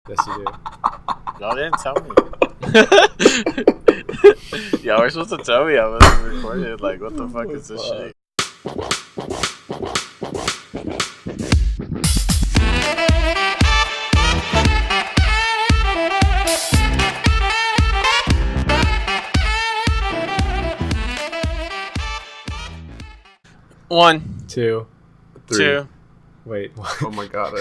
Yes, you do. Y'all didn't tell me. Y'all were supposed to tell me I was recorded. Like, what the fuck is this shit? One, Two. Three. two. Wait. Oh my god.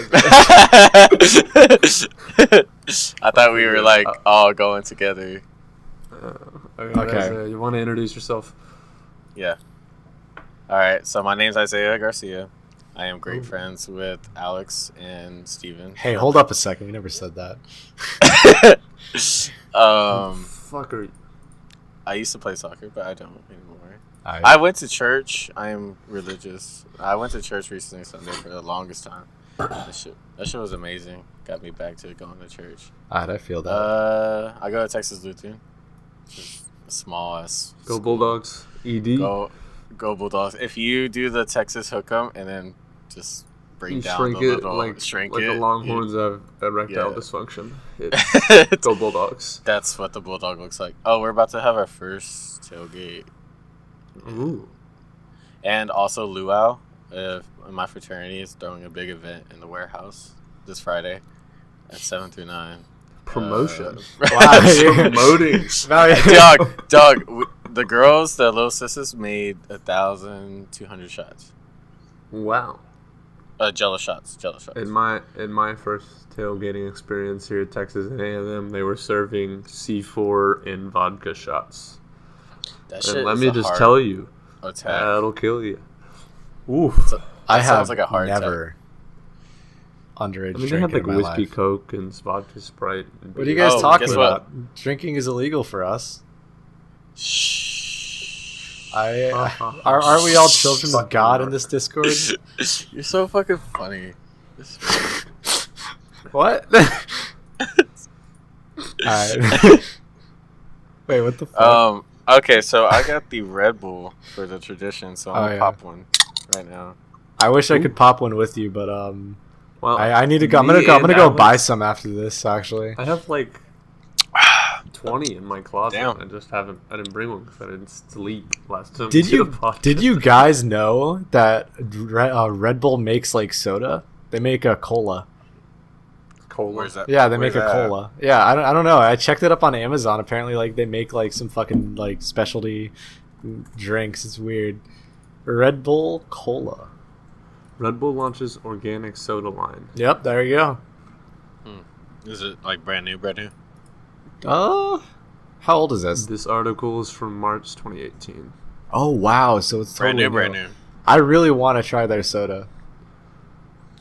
I thought we were like all going together. Okay. Isaiah, you want to introduce yourself? Yeah. All right. So my name's Isaiah Garcia. I am great friends with Alex and Steven. Hey, hold up a second. We never said that. Fuck are you? I used to play soccer, but I don't anymore. I I went to church. I am religious. I went to church recently Sunday for the longest time. That shit was amazing. Got me back to going to church. I feel that. I go to Texas Lutheran. Just a small ass. Go Bulldogs. ED. Go Bulldogs. If you do the Texas hook'em and then just bring You down shrink the it little like the Longhorns have erectile dysfunction. Go Bulldogs. That's what the Bulldog looks like. Oh, we're about to have our first tailgate. Ooh. And also Luau, my fraternity is throwing a big event in the warehouse this Friday at 7 through 9. Promotion. Wow, you're Promoting. Dog, the girls, the little sisters, made 1,200 shots. Wow. Jello shots. In my first tailgating experience here at Texas A&M, they were serving C4 in vodka shots. That shit And let is me a just hard tell you, attack. that'll kill you. Ooh. I have sounds like a heart never underage I mean, they drank had like in my whiskey, life. Coke, and vodka Sprite. And What are you beer. guys talking guess what? about? Drinking is illegal for us. Shh. Aren't we all children of God in this Discord? You're so fucking funny. What? Alright. Wait, what the fuck? Okay, so I got the Red Bull for the tradition, so I'm gonna pop one right now. I wish I could pop one with you, but Well, I need to go. I'm gonna go buy some after this. Actually, I have like 20 in my closet. Damn. I didn't bring one because I didn't sleep last time. did we you did a podcast. did you guys know that Red Bull makes like soda? They make a cola. Cola? Where's that? Yeah, they Where's make a that? cola. Yeah, I don't know. I checked it up on Amazon. Apparently, like they make like some fucking like specialty drinks. It's weird. Red Bull cola. Red Bull launches organic soda line. Yep, there you go. Is it like brand new? How old is this? This article is from March 2018. Oh wow, so it's totally Brand new. I really want to try their soda.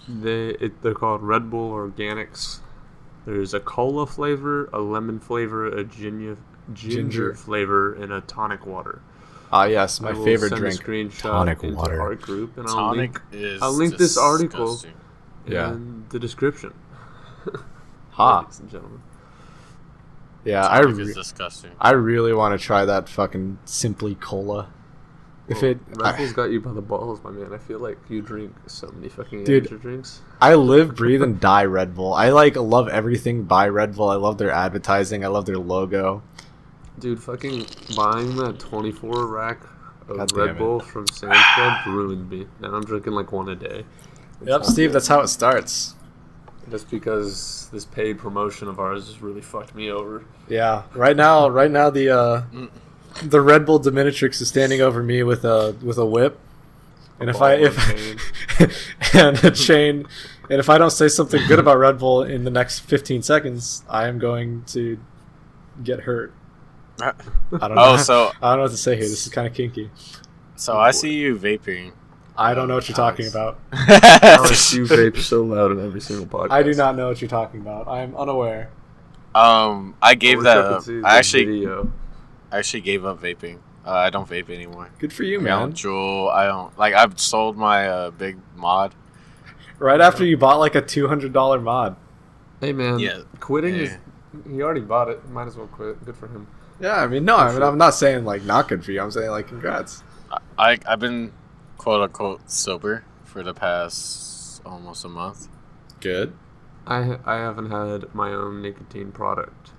They're called Red Bull Organics. There's a cola flavor, a lemon flavor, a ginger flavor, and a tonic water. Ah yes, my I will favorite send drink. A screenshot Tonic into water. Our group, and Tonic is I'll link this article disgusting. in the description. Ha. Ladies and gentlemen. Yeah, Tonic is disgusting. I really want to try that fucking Simply Cola. If Well, it, Red Bull's got you by the balls, my man. I feel like you drink so many fucking Dude. energy drinks. I live, breathe, and die Red Bull. I like love everything by Red Bull. I love their advertising. I love their logo. Dude, fucking buying that 24 rack of God damn Red it. Bull from Sam's Club ruined me. Now I'm drinking like one a day. Yep, Steve, that's how it starts. Just because this paid promotion of ours has really fucked me over. Yeah, right now the Red Bull Dominatrix is standing over me with a whip, and and a chain, and if I don't say something good about Red Bull in the next 15 seconds, I am going to get hurt. I don't know. I don't know what to say here. This is kind of kinky. So I see you vaping. I don't know what you're talking about. Alex, you vape so loud in every single podcast. I do not know what you're talking about. I am unaware. I gave that up. I video. actually gave up vaping. I don't vape anymore. Good for you, I man. don't Juul. I don't like. I've sold my big mod. Right after you bought like a $200 mod. Hey man, Yeah. quitting Yeah. is. He already bought it. Might as well quit. Good for him. Yeah, I mean, I'm not saying like not good for you. I'm saying like congrats. I've been quote unquote sober for the past almost a month. Good. I haven't had my own nicotine product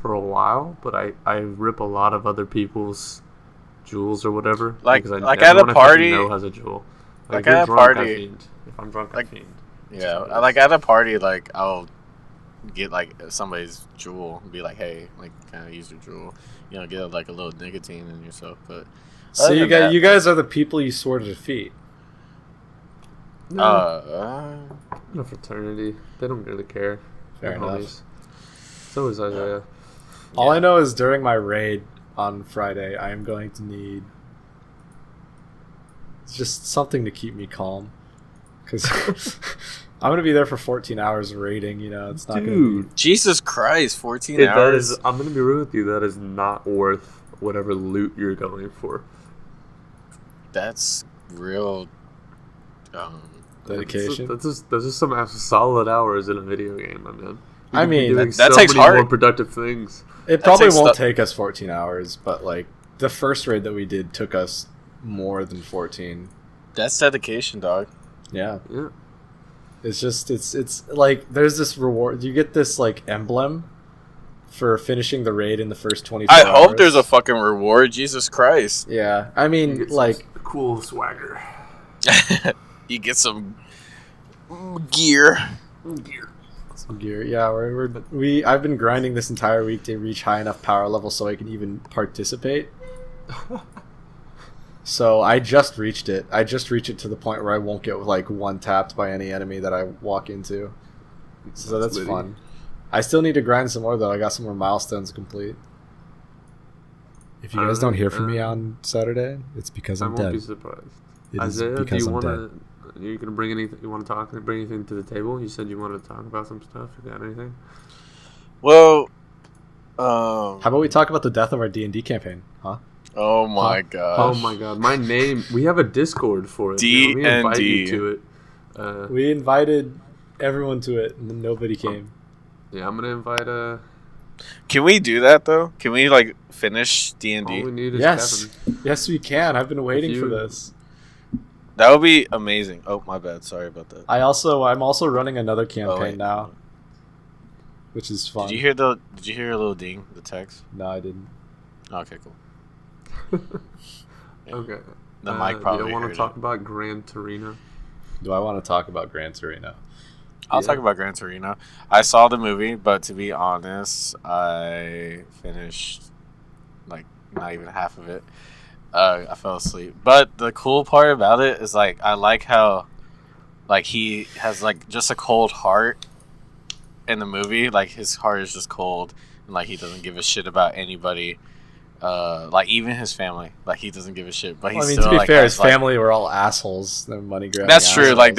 for a while, but I rip a lot of other people's jewels or whatever. Like because at a party, know has a jewel. Like at a party, if I'm drunk, I fiend. Yeah, like at a party, like I'll get like somebody's jewel and be like, hey, like kind of use your jewel, you know, get like a little nicotine in yourself. But so you guys are the people you swore to defeat. No, no fraternity. They don't really care. Fair enough. So is Isaiah. All I know is during my raid on Friday, I am going to need just something to keep me calm, because I'm going to be there for 14 hours raiding. You know, it's not going to be... Jesus Christ, 14 hours. I'm going to be real with you. That is not worth whatever loot you're going for. That's real. Dedication. That's just some solid hours in a video game, man. I mean, that takes heart. More productive things. It probably won't take us 14 hours, but like the first raid that we did took us more than 14. That's dedication, dog. Yeah. Yeah. It's just it's like there's this reward. You get this like emblem for finishing the raid in the first 24 hours. I hope there's a fucking reward. Jesus Christ. Yeah. I mean, like cool swagger. You get some gear. Some gear. Yeah, I've been grinding this entire week to reach high enough power level so I can even participate. So I just reached it. I just reached it to the point where I won't get like one tapped by any enemy that I walk into. So that's fun. I still need to grind some more though. I got some more milestones to complete. If you guys don't hear from me on Saturday, it's because I'm dead. I won't be surprised. It Isaiah, is because I'm dead. Are you gonna bring anything? You want to bring anything to the table? You said you wanted to talk about some stuff. You got anything? Well, how about we talk about the death of our D&D campaign, huh? Oh my god! Oh my god! My name. We have a Discord for it. D&D. We invite you to it. We invited everyone to it, and then nobody came. Yeah, I'm gonna invite Can we do that though? Can we like finish D&D? All we need is Kevin. Yes, we can. I've been waiting for this. That would be amazing. Oh, my bad. Sorry about that. I'm also running another campaign now, which is fun. Did you hear a little ding? The text? No, I didn't. Okay, cool. Yeah. Okay. The mic probably. Do you want to talk about Gran Torino? Do I want to talk about Gran Torino? I'll talk about Gran Torino. I saw the movie, but to be honest, I finished like not even half of it. I fell asleep. But the cool part about it is like I like how like he has like just a cold heart in the movie. Like his heart is just cold and like he doesn't give a shit about anybody. Like even his family. Like he doesn't give a shit. But he's still, to be like, fair, his family were all assholes. They're money grabbing. That's assholes. true. Like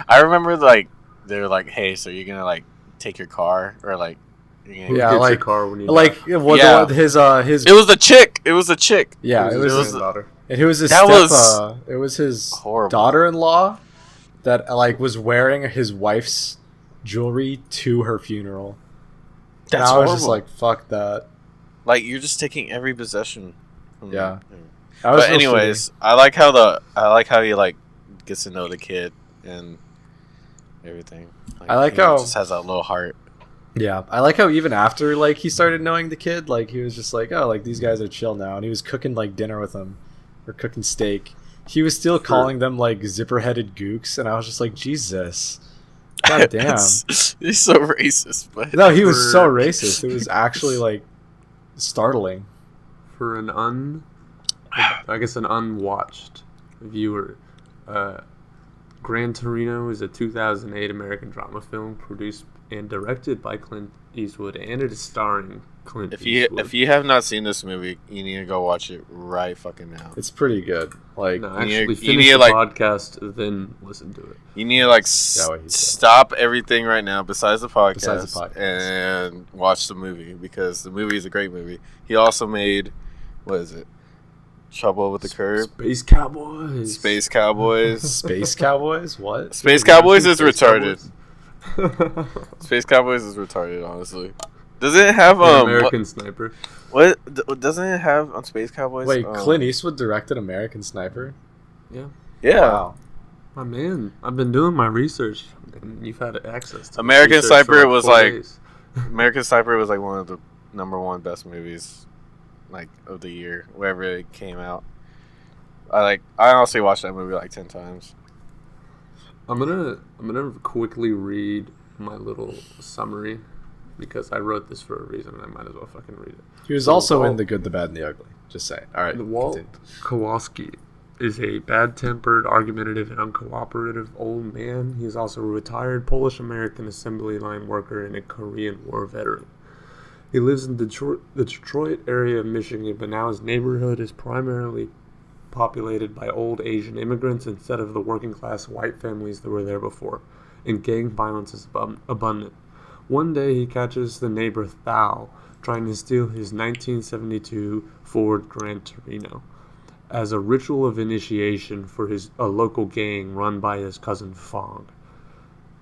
I remember like they were like, hey, so you're gonna like take your car or like yeah, like your car when you his it was the chick. It was a chick. Yeah, it was his daughter. And it was his it was his horrible. Daughter-in-law that like was wearing his wife's jewelry to her funeral. That's and I was horrible. just like, fuck that. Like you're just taking every possession. Yeah. But anyways, I like how he like gets to know the kid and everything. Like, I like how he just has that little heart. Yeah, I like how even after like he started knowing the kid, like he was just like, oh, like these guys are chill now, and he was cooking like dinner with them, or cooking steak. He was still calling them like zipper-headed gooks, and I was just like, Jesus, god damn. He's so racist, but no, he was so racist. It was actually like startling. For an unwatched viewer, Gran Torino is a 2008 American drama film produced and directed by Clint Eastwood, and it is starring Clint Eastwood. If you have not seen this movie, you need to go watch it right fucking now. It's pretty good. Like, no, actually finish the podcast, then listen to it. You need to like stop everything right now besides the podcast and watch the movie, because the movie is a great movie. He also made, what is it? Trouble with the Curb. Space Cowboys. Space Cowboys. Space Cowboys? What? Space Cowboys is retarded. Space Cowboys is retarded, honestly. Doesn't it have American Sniper? What doesn't it have on Space Cowboys? Wait, Clint Eastwood directed American Sniper? Yeah. Yeah. Wow. My man, I've been doing my research, and you've had access to American Sniper was American Sniper was like one of the #1 best movies, like of the year, wherever it came out. I honestly watched that movie like 10 times. I'm gonna quickly read my little summary because I wrote this for a reason, and I might as well fucking read it. He was also in The Good, the Bad, and the Ugly. Just saying. All right. Walt Kowalski is a bad-tempered, argumentative, and uncooperative old man. He is also a retired Polish-American assembly line worker and a Korean War veteran. He lives in the Detroit area of Michigan, but now his neighborhood is primarily populated by old Asian immigrants instead of the working-class white families that were there before, and gang violence is abundant. One day he catches the neighbor Thao trying to steal his 1972 Ford Gran Torino as a ritual of initiation for a local gang run by his cousin Fong.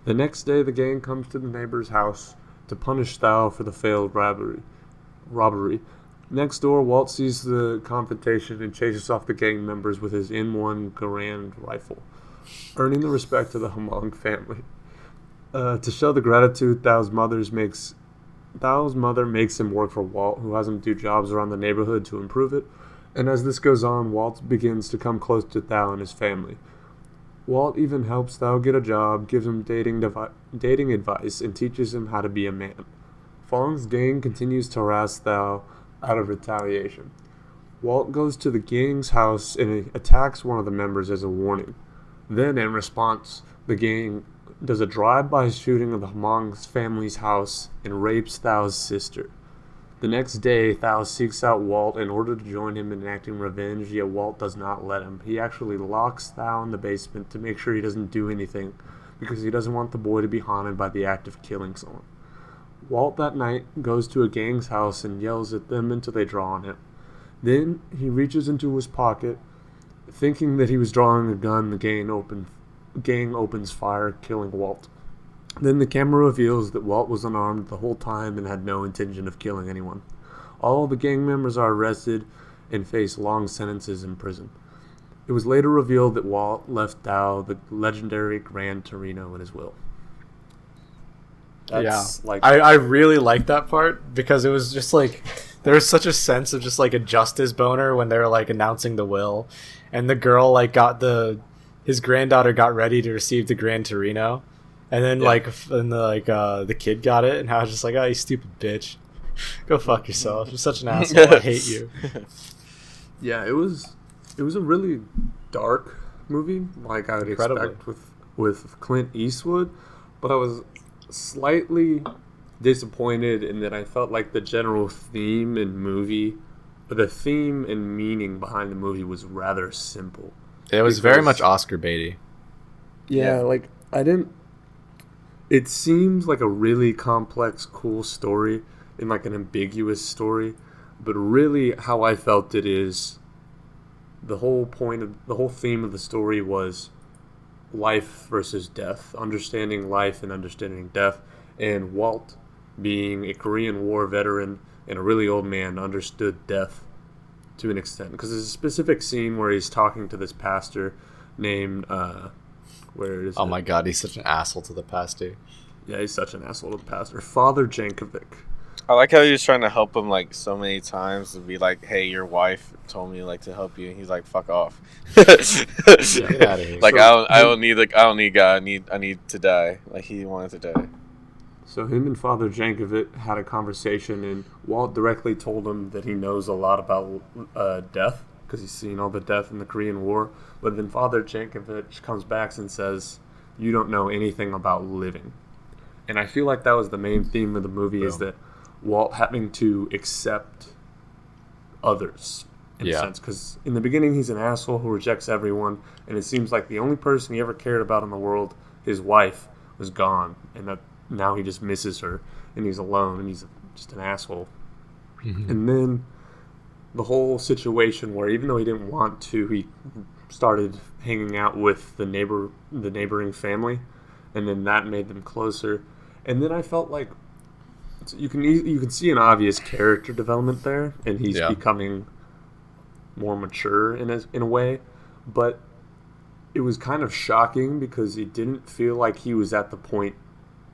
The next day, the gang comes to the neighbor's house to punish Thao for the failed robbery. Next door, Walt sees the confrontation and chases off the gang members with his M1 Garand rifle, earning the respect of the Hmong family. To show the gratitude, Thao's mother makes him work for Walt, who has him do jobs around the neighborhood to improve it. And as this goes on, Walt begins to come close to Thao and his family. Walt even helps Thao get a job, gives him dating advice, and teaches him how to be a man. Fong's gang continues to harass Thao out of retaliation. Walt goes to the gang's house and attacks one of the members as a warning. Then, in response, the gang does a drive-by shooting of the Hmong's family's house and rapes Thao's sister. The next day, Thao seeks out Walt in order to join him in enacting revenge, yet Walt does not let him. He actually locks Thao in the basement to make sure he doesn't do anything, because he doesn't want the boy to be haunted by the act of killing someone. Walt that night goes to a gang's house and yells at them until they draw on him. Then he reaches into his pocket, thinking that he was drawing a gun. The gang opens fire, killing Walt. Then the camera reveals that Walt was unarmed the whole time and had no intention of killing anyone. All the gang members are arrested and face long sentences in prison. It was later revealed that Walt left Thao the legendary Gran Torino in his will. I really liked that part because it was just like there was such a sense of just like a justice boner when they were like announcing the will, and the girl like his granddaughter got ready to receive the Gran Torino. And then, the kid got it, and I was just like, oh, you stupid bitch. Go fuck yourself. You're such an asshole. I hate you. Yeah, it was a really dark movie, like I would expect with Clint Eastwood, but I was slightly disappointed in that I felt like the general theme and meaning behind the movie was rather simple. It was very much Oscar baity. Yeah, it seems like a really complex, cool story and like an ambiguous story, but really how I felt it is the whole theme of the story was life versus death, understanding life and understanding death, and Walt, being a Korean War veteran and a really old man, understood death to an extent. Because there's a specific scene where he's talking to this pastor named... where is Oh it? my god, he's such an asshole to the pastor. Yeah, he's such an asshole to the pastor. Father Jankovic. I like how he was trying to help him like so many times to be like, hey, your wife told me like to help you, and he's like, fuck off. Get out of here. Like, I don't need God. I need to die. Like, he wanted to die. So him and Father Jankovic had a conversation, and Walt directly told him that he knows a lot about death because he's seen all the death in the Korean War. But then Father Jankovic comes back and says, you don't know anything about living. And I feel like that was the main theme of the movie, is that Walt having to accept others, in a sense. Because in the beginning, he's an asshole who rejects everyone, and it seems like the only person he ever cared about in the world, his wife, was gone. And that now he just misses her, and he's alone, and he's just an asshole. Mm-hmm. And then the whole situation where even though he didn't want to, he started hanging out with the neighboring family, and then that made them closer. And then I felt like you can see an obvious character development there, and he's becoming more mature in a way. But it was kind of shocking because it didn't feel like he was at the point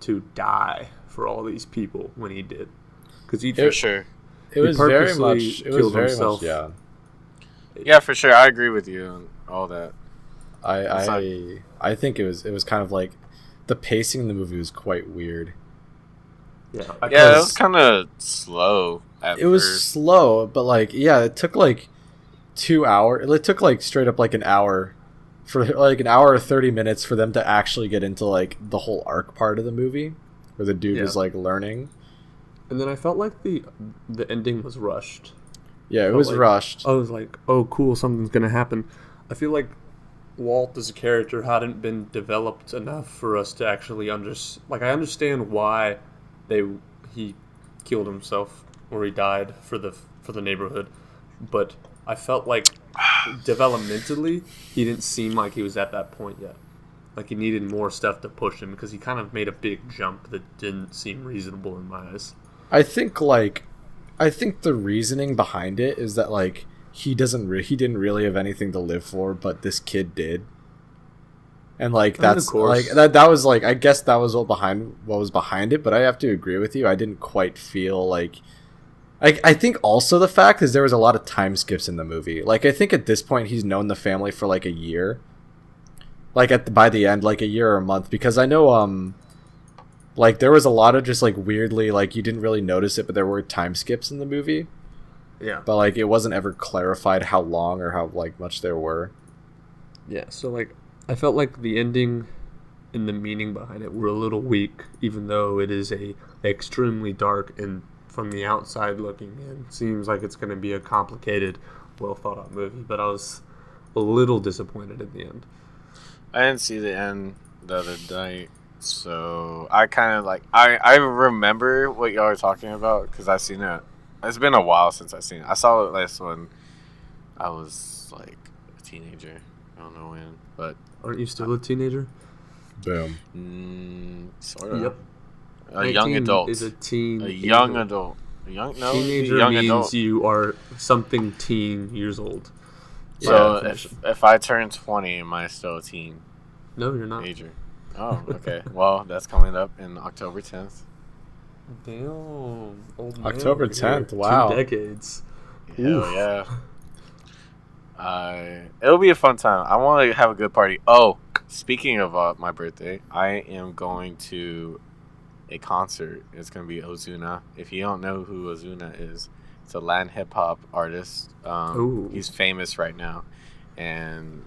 to die for all these people when he did. Because he For sure. It was very much. It was very much. Yeah. Yeah, for sure. I agree with you on all that. I think it was kind of like the pacing in the movie was quite weird. Yeah, it was kind of slow. It was slow, but like it took like 2 hours. It took like straight up like an hour for like an hour or 30 minutes for them to actually get into like the whole arc part of the movie where the dude was like learning. And then I felt like the ending was rushed. Yeah, it was rushed. I was like, oh, cool, something's gonna happen. I feel like Walt as a character hadn't been developed enough for us to actually understand. Like, I understand why he killed himself or he died for the neighborhood, but I felt like developmentally he didn't seem like he was at that point yet. Like, he needed more stuff to push him because he kind of made a big jump that didn't seem reasonable in my eyes. I think the reasoning behind it is that like he didn't really have anything to live for, but this kid did, and like that's like that was like I guess that was what was behind it. But I have to agree with you. I didn't quite feel like I think also the fact is there was a lot of time skips in the movie. Like I think at this point he's known the family for like a year, like by the end like a year or a month, because I know like there was a lot of just like weirdly like you didn't really notice it, but there were time skips in the movie. Yeah. But like it wasn't ever clarified how long or how like much there were. Yeah, so like I felt like the ending and the meaning behind it were a little weak, even though it is a extremely dark and from the outside looking in seems like it's going to be a complicated, well thought out movie, but I was a little disappointed at the end. I didn't see the end the other night. So I kind of like I remember what y'all are talking about because I've seen it. It's been a while since I've seen it. I saw it last when I was like a teenager. I don't know when, but aren't you still a teenager? Boom. Sort of. Yep. A young adult. Is a teen. A young adult. A young teenager means adult. You are something teen years old. So if I turn 20, am I still a teen? No, you're not. Teenager. Oh, okay. Well, that's coming up in October 10th. Damn. Old man October 10th. Wow. 2 decades. Hell yeah. It'll be a fun time. I want to have a good party. Oh, speaking of my birthday, I am going to a concert. It's going to be Ozuna. If you don't know who Ozuna is, it's a Latin hip-hop artist. He's famous right now. And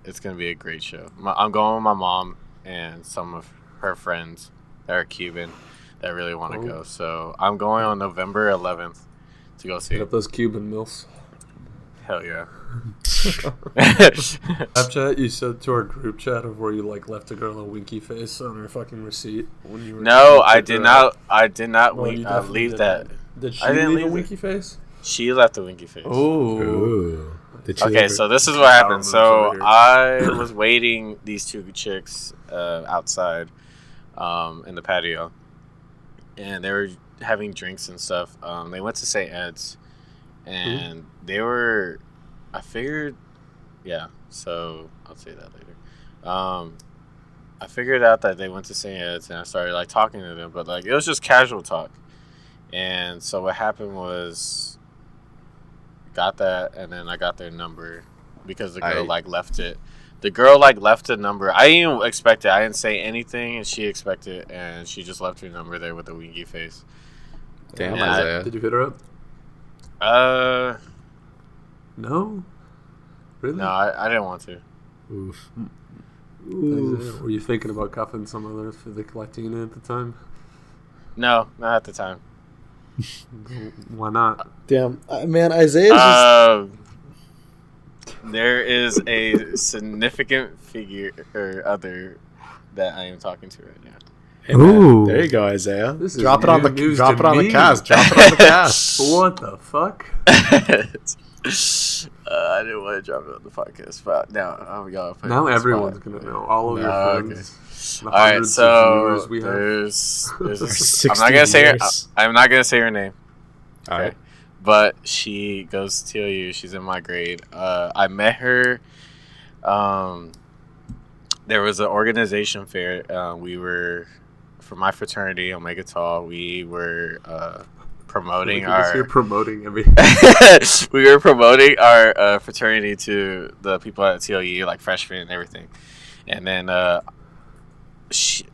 it's going to be a great show. I'm going with my mom and some of her friends that are Cuban that really want to go. So I'm going on November 11th to go see it. Got those Cuban milfs. Hell yeah. Snapchat, you said to our group chat of where you like left a girl a winky face on her fucking receipt when you were. No, I did not. I did not leave that. Did she leave a winky face? She left a winky face. Oh. Okay, so this is what happened. So I was waiting these 2 chicks outside in the patio, and they were having drinks and stuff. They went to St. Ed's, and they were. I figured, yeah. So I'll say that later. I figured out that they went to St. Ed's, and I started like talking to them, but like it was just casual talk. And so what happened was. Got that, and then I got their number because the girl left it. The girl left a number. I didn't even expect it. I didn't say anything, and she expected it, and she just left her number there with a winky face. Damn, Isaiah. Did you hit her up? No. Really? No, I didn't want to. Oof. Were you thinking about cuffing some other Latina at the time? No, not at the time. Why not? Damn, man, Isaiah's there is a significant figure or other that I am talking to right now. Hey, man, there you go, Isaiah. Drop it on the cast. Drop it on the cast. What the fuck? I didn't want to drop it on the podcast, but now everyone's gonna know. All of your friends. Okay. All right, so there's I'm not gonna say her name. All right, but she goes to TOU. She's in my grade. I met her there was an organization fair. We were, for my fraternity, Omega Tau, we were promoting our... You're promoting everything. We were promoting our fraternity to the people at TLU, like freshmen and everything. And then she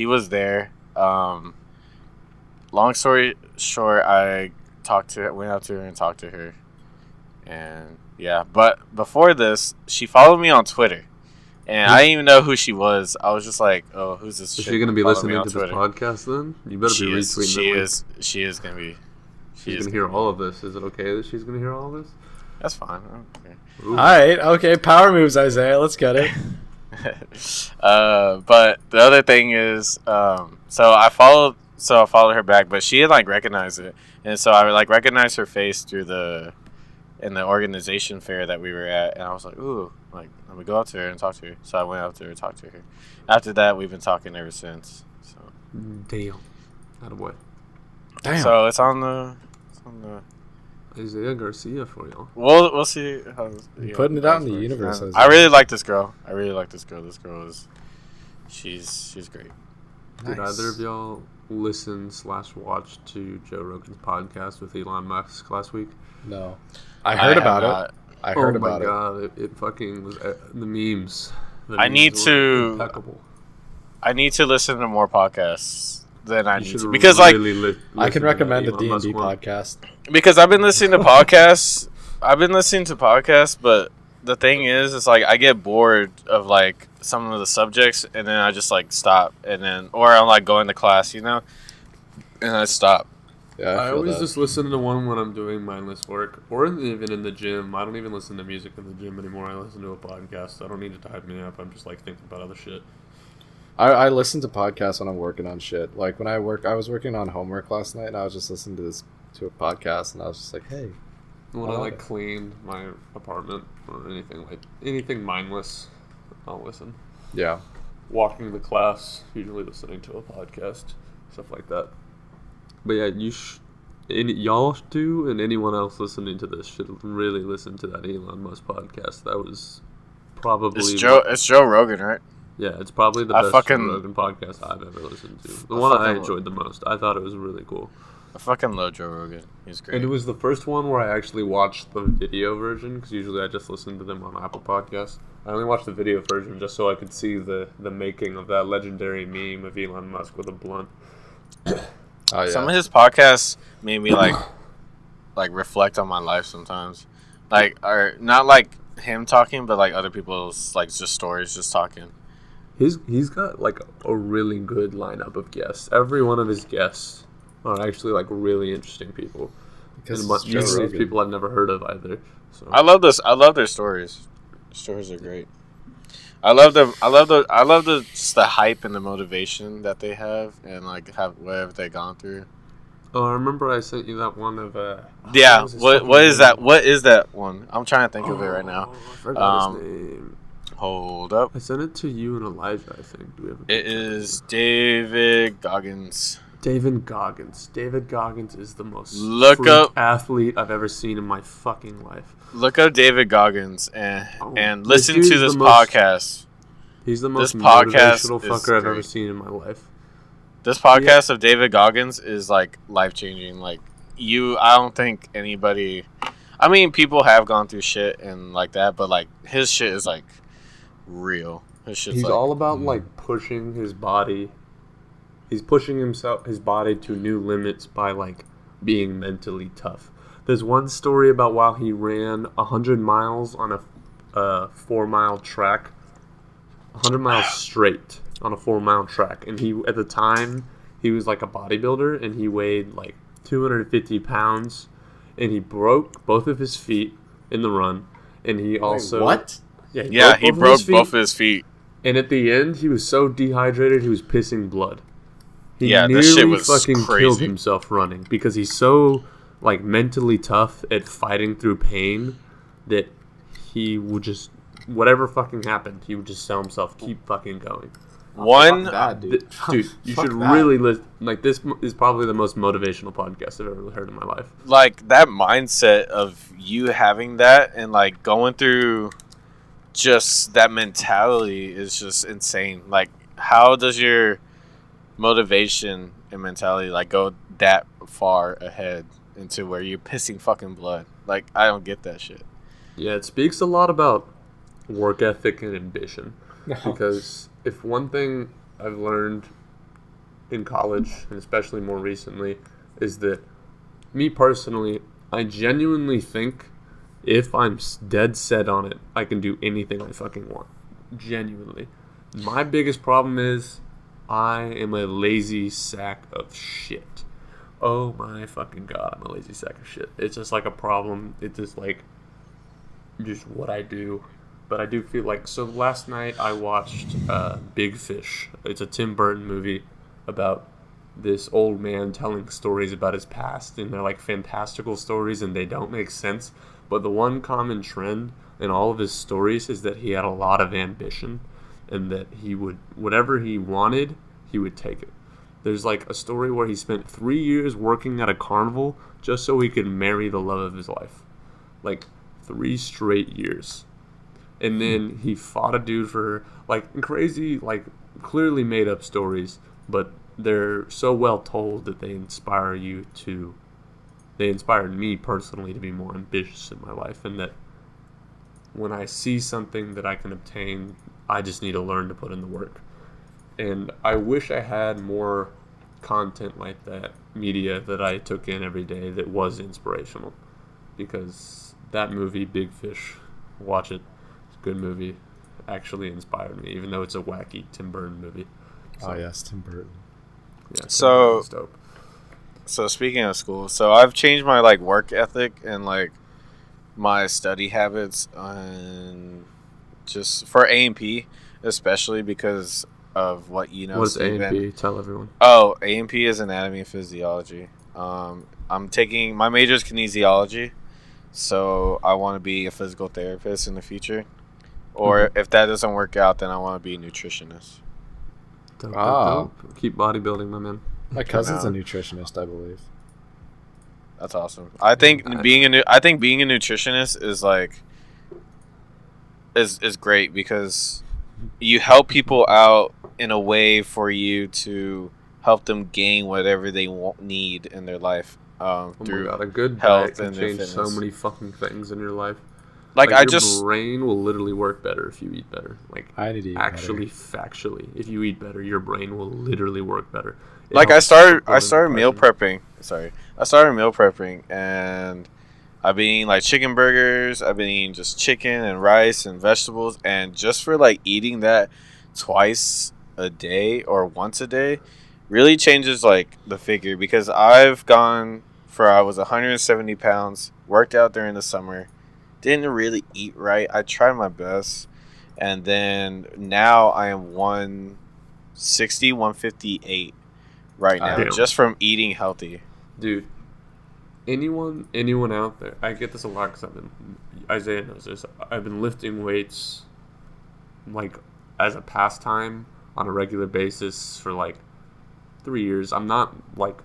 was there. Long story short, I went up to her and talked to her. And yeah, but before this, she followed me on Twitter. And I didn't even know who she was. I was just like, "Oh, who's this?" Is she going to be listening to this podcast then? You better be retweeting it. She is going to be. She's going to hear all of this. Is it okay that she's going to hear all of this? That's fine. Okay. All right. Okay. Power moves, Isaiah. Let's get it. But the other thing is, so I followed her back, but she didn't like recognize it, and so I like recognized her face through in the organization fair that we were at, and I was like, ooh, like, let me go up to her and talk to her. So I went up to her and talked to her. After that, we've been talking ever since. So damn, out of what? Damn. So it's on the Isaiah Garcia for y'all. We'll see how putting it out in the universe. I really like this girl. This girl is she's great. Did either of y'all listen/watch to Joe Rogan's podcast with Elon Musk last week? No. I heard about it. I heard about it. Oh my god, it fucking was the memes. I need to listen to more podcasts than I need to, because like I can recommend a D&D podcast. Because I've been listening to podcasts. But the thing is, it's like I get bored of like some of the subjects, and then I just like stop, and then or I'm like going to class, and I stop. Yeah, I always just listen to one when I'm doing mindless work, or even in the gym. I don't even listen to music in the gym anymore. I listen to a podcast. I don't need it to hype me up. I'm just like thinking about other shit. I listen to podcasts when I'm working on shit. Like when I was working on homework last night, and I was just listening to a podcast, and I was just like, hey. When I like clean my apartment or anything mindless, I'll listen. Yeah. Walking to class, usually listening to a podcast, stuff like that. But yeah, y'all do, and anyone else listening to this should really listen to that Elon Musk podcast. That was probably it's Joe Rogan, right? Yeah, it's probably the best Joe Rogan podcast I've ever listened to. The one I enjoyed the most. I thought it was really cool. I fucking love Joe Rogan. He's great. And it was the first one where I actually watched the video version, because usually I just listen to them on Apple Podcasts. I only watched the video version just so I could see the making of that legendary meme of Elon Musk with a blunt. Oh, yeah. Some of his podcasts made me like reflect on my life sometimes, or not like him talking, but like other people's like just stories, just talking. He's got like a really good lineup of guests. Every one of his guests are actually like really interesting people. Because these people I've never heard of either. So. I love this. I love their stories. Their stories are great. I love them. I love just the hype and the motivation that they have, and like have whatever they've gone through. Oh, I remember I sent you that one of yeah. What is that? What is that one? I'm trying to think of it right now. I forgot his name. Hold up. I sent it to you and Elijah, I think. It is David Goggins. David Goggins. David Goggins is the most athlete I've ever seen in my fucking life. Look up David Goggins and listen to this podcast. He's the most motivational fucker I've ever seen in my life. This podcast of David Goggins is like life changing. Like I don't think anybody. I mean, people have gone through shit and like that, but like his shit is like real. He's all about like pushing his body. He's pushing his body to new limits by like being mentally tough. There's one story about while he ran 100 miles on a 4-mile track, 100 miles straight on a 4-mile track, and he at the time he was like a bodybuilder and he weighed like 250 pounds, and he broke both of his feet in the run, and he also what? Yeah, he broke both of his feet. And at the end, he was so dehydrated he was pissing blood. He this shit was fucking crazy. Killed himself running because he's so like mentally tough at fighting through pain that he would just whatever fucking happened, he would just tell himself keep fucking going. Dude, you should really listen. Like this is probably the most motivational podcast I've ever heard in my life. Like that mindset of you having that and like going through just that mentality is just insane. Like, how does your motivation and mentality like go that far ahead into where you're pissing fucking blood? Like, I don't get that shit. Yeah, it speaks a lot about work ethic and ambition. Because if one thing I've learned in college, and especially more recently, is that me personally, I genuinely think if I'm dead set on it, I can do anything I fucking want. Genuinely. My biggest problem is I am a lazy sack of shit. Oh my fucking god, I'm a lazy sack of shit. It's just like a problem. It's just like just what I do. But I do feel like, so last night I watched Big Fish. It's a Tim Burton movie about this old man telling stories about his past, and they're like fantastical stories and they don't make sense. But the one common trend in all of his stories is that he had a lot of ambition, and that he would, whatever he wanted, he would take it. There's like a story where he spent 3 years working at a carnival just so he could marry the love of his life. Like 3 straight years. And then he fought a dude for her. Like crazy, like clearly made up stories, but they're so well told that they inspire you to, they inspired me personally to be more ambitious in my life, and that when I see something that I can obtain, I just need to learn to put in the work. And I wish I had more content like that, media that I took in every day that was inspirational. Because that movie, Big Fish, watch it. It's a good movie. Actually inspired me, even though it's a wacky Tim Burton movie. So, oh, yes, Tim Burton. Yeah, So speaking of school, so I've changed my like work ethic and like my study habits on just for A&P, especially because of what you know. What's A&P? Tell everyone. Oh, A&P is anatomy and physiology. I'm taking my major is kinesiology, so I want to be a physical therapist in the future. Or if that doesn't work out, then I want to be a nutritionist. Dope. Keep bodybuilding, my man. My cousin's a nutritionist, I believe. That's awesome. I think being a nutritionist is like is great because you help people out in a way for you to help them gain whatever they need in their life. Through a good health diet can and change so many fucking things in your life. Like your brain will literally work better if you eat better. Like I need to eat actually, better. factually, if you eat better, your brain will literally work better. Like I started meal prepping. I started meal prepping, and I've been eating like chicken burgers. I've been eating just chicken and rice and vegetables, and just for like eating that twice a day or once a day, really changes like the figure. Because I've gone I was 170 pounds, worked out during the summer, didn't really eat right. I tried my best, and then now I am 160, 158 right now, Damn. just from eating healthy. Dude, anyone out there, I get this a lot because Isaiah knows this, I've been lifting weights like as a pastime on a regular basis for like 3 years. I'm not like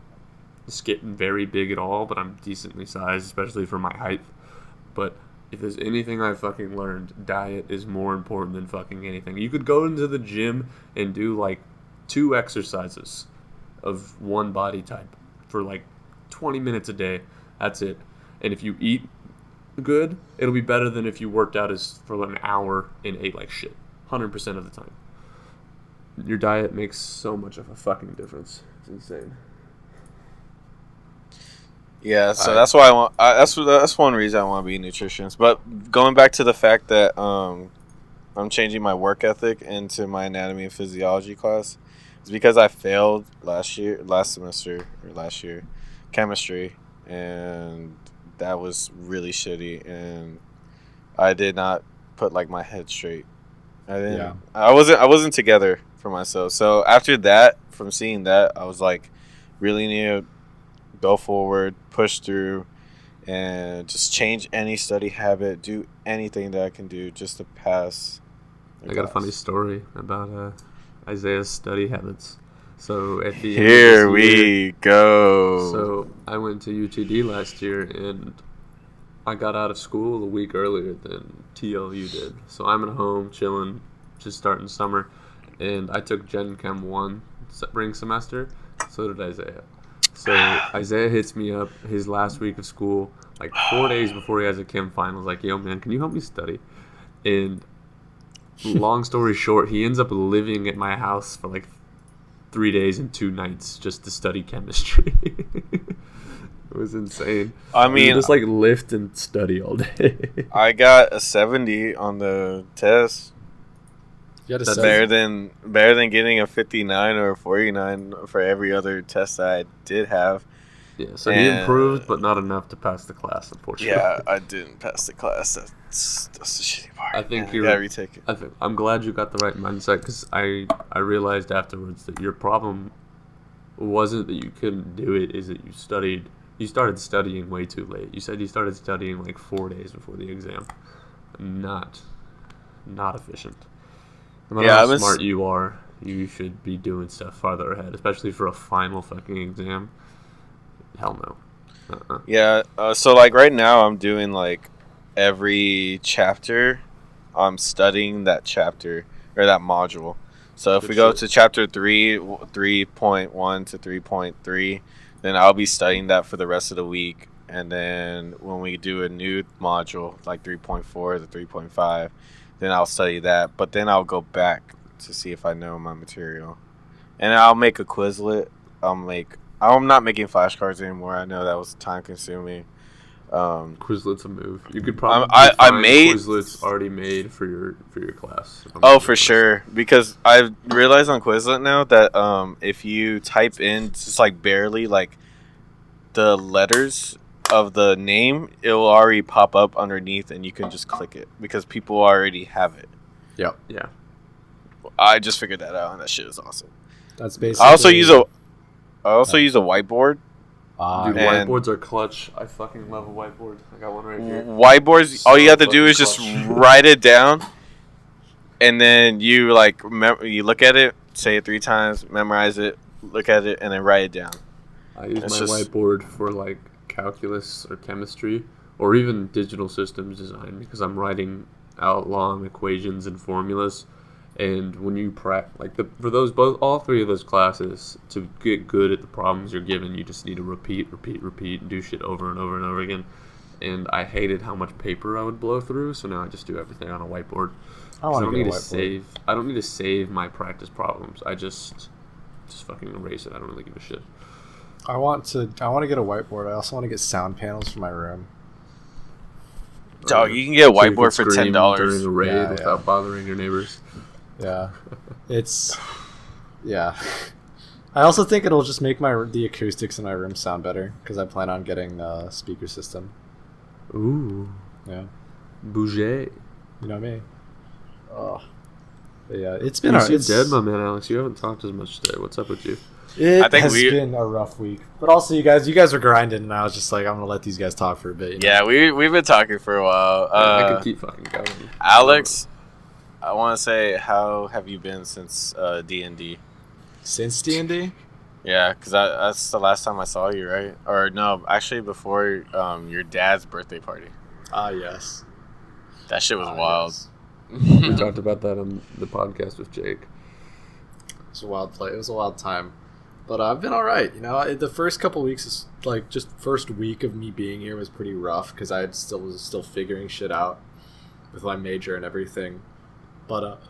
getting very big at all, but I'm decently sized, especially for my height. But if there's anything I fucking learned, diet is more important than fucking anything. You could go into the gym and do like 2 exercises of one body type for like 20 minutes a day. That's it. And if you eat good, it'll be better than if you worked out for an hour and ate like shit 100% of the time. Your diet makes so much of a fucking difference. It's insane. Yeah, so that's why I want. That's one reason I want to be a nutritionist. But going back to the fact that I'm changing my work ethic into my anatomy and physiology class, is because I failed last semester chemistry, and that was really shitty, and I did not put like my head straight. I didn't. Yeah. I wasn't together for myself. So after that, from seeing that, I was like, really need to go forward, push through, and just change any study habit, do anything that I can do just to pass. I got a funny story about Isaiah's study habits. So at the we go. So I went to UTD last year, and I got out of school a week earlier than TLU did. So I'm at home, chilling, just starting summer. And I took Gen Chem 1 spring semester. So did Isaiah. So Isaiah hits me up his last week of school, like 4 days before he has a chem final. Like, yo, man, can you help me study? And long story short, he ends up living at my house for like 3 days and 2 nights just to study chemistry. It was insane. I mean, just like lift and study all day. I got a 70 on the test. That's better than getting a 59 or a 49 for every other test that I did have. Yeah, so he improved, but not enough to pass the class, unfortunately. Yeah, I didn't pass the class. That's the shitty part. I think you gotta retake it. I'm glad you got the right mindset, because I realized afterwards that your problem wasn't that you couldn't do it, is that you started studying way too late. You said you started studying like 4 days before the exam. Not efficient. No matter how smart you are, you should be doing stuff farther ahead, especially for a final fucking exam. Hell no. Yeah, so like right now I'm doing like every chapter, I'm studying that chapter or that module. So if we go to chapter 3.1 to 3.3, then I'll be studying that for the rest of the week. And then when we do a new module, like 3.4 to 3.5, then I'll study that. But then I'll go back to see if I know my material. And I'll make a Quizlet. I'm not making flashcards anymore. I know that was time consuming. Quizlet's a move. You could probably I made Quizlets already made for your class. Oh, for sure. Because I've realized on Quizlet now that if you type in just like barely like the letters of the name, it will already pop up underneath, and you can just click it because people already have it. Yep. Yeah. I just figured that out, and that shit is awesome. That's basically. I also use a whiteboard. Dude, whiteboards are clutch. I fucking love a whiteboard. I got one right here. Whiteboards, all you have to do is just write it down, and then you you look at it, say it 3 times, memorize it, look at it, and then write it down. I use my whiteboard for like calculus or chemistry or even digital systems design, because I'm writing out long equations and formulas. And when you for all 3 of those classes, to get good at the problems you're given, you just need to repeat, and do shit over and over and over again. And I hated how much paper I would blow through, so now I just do everything on a whiteboard. I don't need to save my practice problems. I just fucking erase it. I don't really give a shit. I want to get a whiteboard. I also want to get sound panels for my room. Dog, you can get a whiteboard for $10 during a raid without bothering your neighbors. Yeah, yeah. I also think it'll just make the acoustics in my room sound better, because I plan on getting a speaker system. Ooh. Yeah. Bouger. You know me. Oh. But yeah, you seem dead, my man, Alex. You haven't talked as much today. What's up with you? It has been a rough week, but also you guys were grinding, and I was just like, I'm gonna let these guys talk for a bit. Yeah, we've been talking for a while. I could keep fucking going. Alex, I want to say, how have you been since D&D? Since D&D? Yeah, because that's the last time I saw you, right? Or no, actually before your dad's birthday party. Ah, yes. That shit was wild. Yes. We talked about that on the podcast with Jake. It was a wild play. It was a wild time. But I've been all right. You know, the first couple weeks, is like just first week of me being here was pretty rough, because I was still figuring shit out with my major and everything. But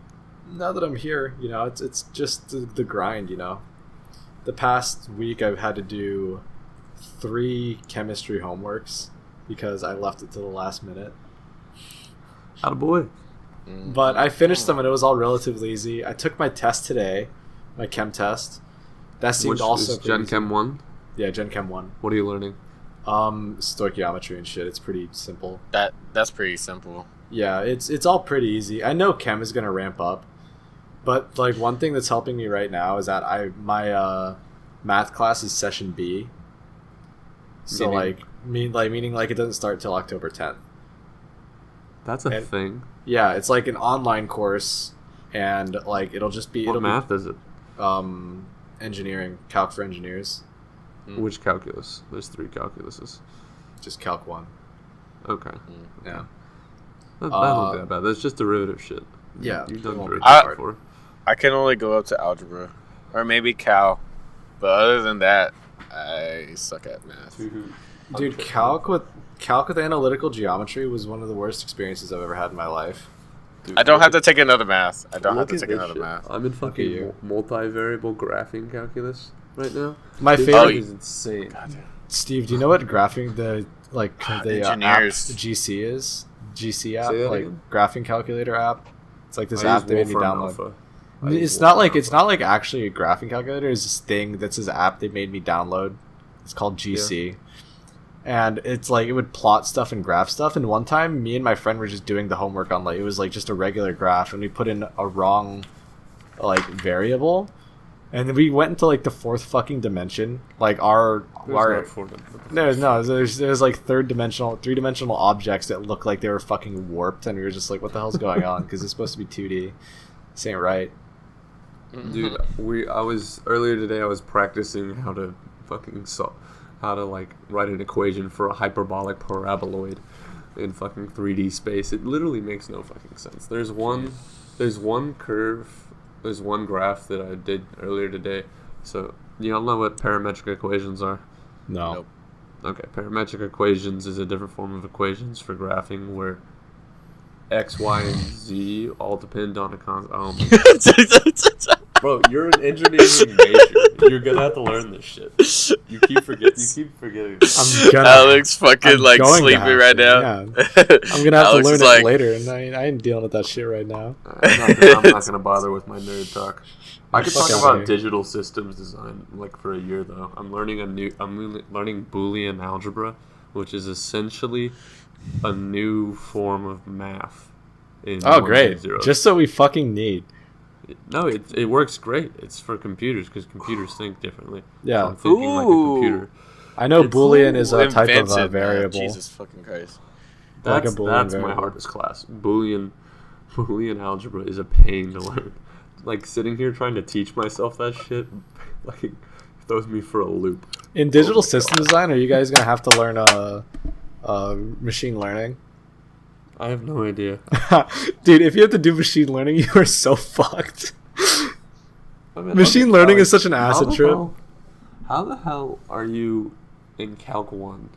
now that I'm here, you know, it's just the grind. You know, the past week I've had to do 3 chemistry homeworks because I left it to the last minute. Attaboy. But I finished them, and it was all relatively easy. I took my test today, my chem test. That seemed also Gen Chem 1? Yeah, Gen Chem 1. What are you learning? Stoichiometry and shit. It's pretty simple. That's pretty simple. Yeah, it's all pretty easy. I know chem is gonna ramp up, but like one thing that's helping me right now is that my math class is session B. So meaning it doesn't start till October 10th. That's a thing. Yeah, it's like an online course, and like it'll just be. What math is it? Engineering, calc for engineers. Which calculus? There's 3 calculuses. Just calc 1. Okay. Yeah. That's not that bad. That's just derivative shit. Yeah. You've done great before. I can only go up to algebra. Or maybe Cal. But other than that, I suck at math. Dude, calc with analytical geometry was one of the worst experiences I've ever had in my life. Dude, I don't have to take another math. I'm in fucking multivariable graphing calculus right now. My favorite is insane. Steve, do you know what graphing the app engineers GC is? GC app, again? graphing calculator app. It's like this app they made me download. It's not like actually a graphing calculator. It's this thing that's this app they made me download. It's called GC. Yeah. And it's like it would plot stuff and graph stuff. And one time, me and my friend were just doing the homework on it was like just a regular graph, and we put in a wrong variable, and then we went into the fourth fucking dimension. There's like three-dimensional objects that look like they were fucking warped, and we were just like, what the hell's going on? Because it's supposed to be 2D. This ain't right. Dude, earlier today I was practicing how to write an equation for a hyperbolic paraboloid in fucking 3D space. It literally makes no fucking sense. There's one graph that I did earlier today. So, you all know what parametric equations are? No. Nope. Okay, parametric equations is a different form of equations for graphing where X, Y, and Z all depend on a constant. Oh my God. Bro, you're an engineering major. You're gonna have to learn this shit. You keep forgetting. Alex fucking sleeping right now. Yeah. I'm gonna have to learn it later, and I ain't dealing with that shit right now. I'm not gonna bother with my nerd talk. I could talk about digital systems design for a year though. I'm learning Boolean algebra, which is essentially a new form of math. Great! Just so we fucking need. No, it works great. It's for computers because computers think differently. Yeah, so I'm thinking like a computer. I know Boolean is a type of a variable. Jesus fucking Christ! That's my hardest class. Boolean algebra is a pain to learn. Sitting here trying to teach myself that shit, throws me for a loop. In digital system design, are you guys gonna have to learn machine learning? I have no idea. Dude, if you have to do machine learning, you are so fucked. Machine learning is such an acid trip. How the hell are you in Calc 1?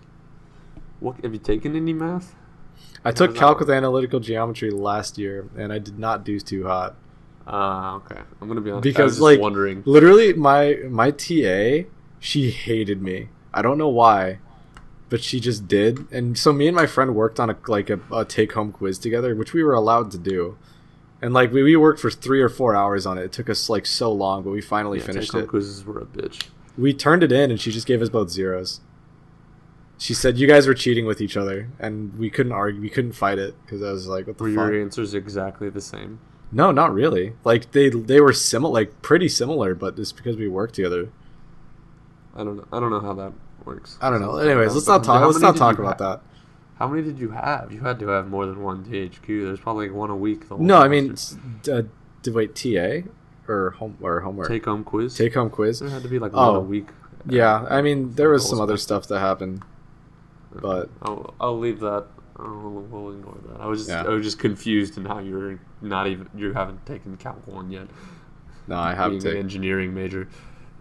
Have you taken any math? I took Calc with analytical geometry last year, and I did not do too hot. Okay. I'm going to be honest. Because, I was just wondering. Literally, my TA, she hated me. I don't know why. But she just did, and so me and my friend worked on a take-home quiz together, which we were allowed to do, and we worked for 3 or 4 hours on it. It took us so long, but we finally finished it. Take-home quizzes were a bitch. We turned it in, and she just gave us both zeros. She said you guys were cheating with each other, and we couldn't argue, we couldn't fight it because I was like, "What the fuck?" Were your answers exactly the same? No, not really. They were similar, pretty similar, but it's because we worked together. I don't know how that works. I don't know. Anyways, let's not talk about that. How many did you have? You had to have more than one THQ. There's probably one a week. No, I mean, wait, TA or homework? Take home quiz. Take home quiz. There had to be one a week. Yeah, I mean, there was some other stuff that happened, but I'll leave that. We'll ignore that. I was just confused in how you haven't taken Calc 1 yet. No, I haven't taken an engineering major.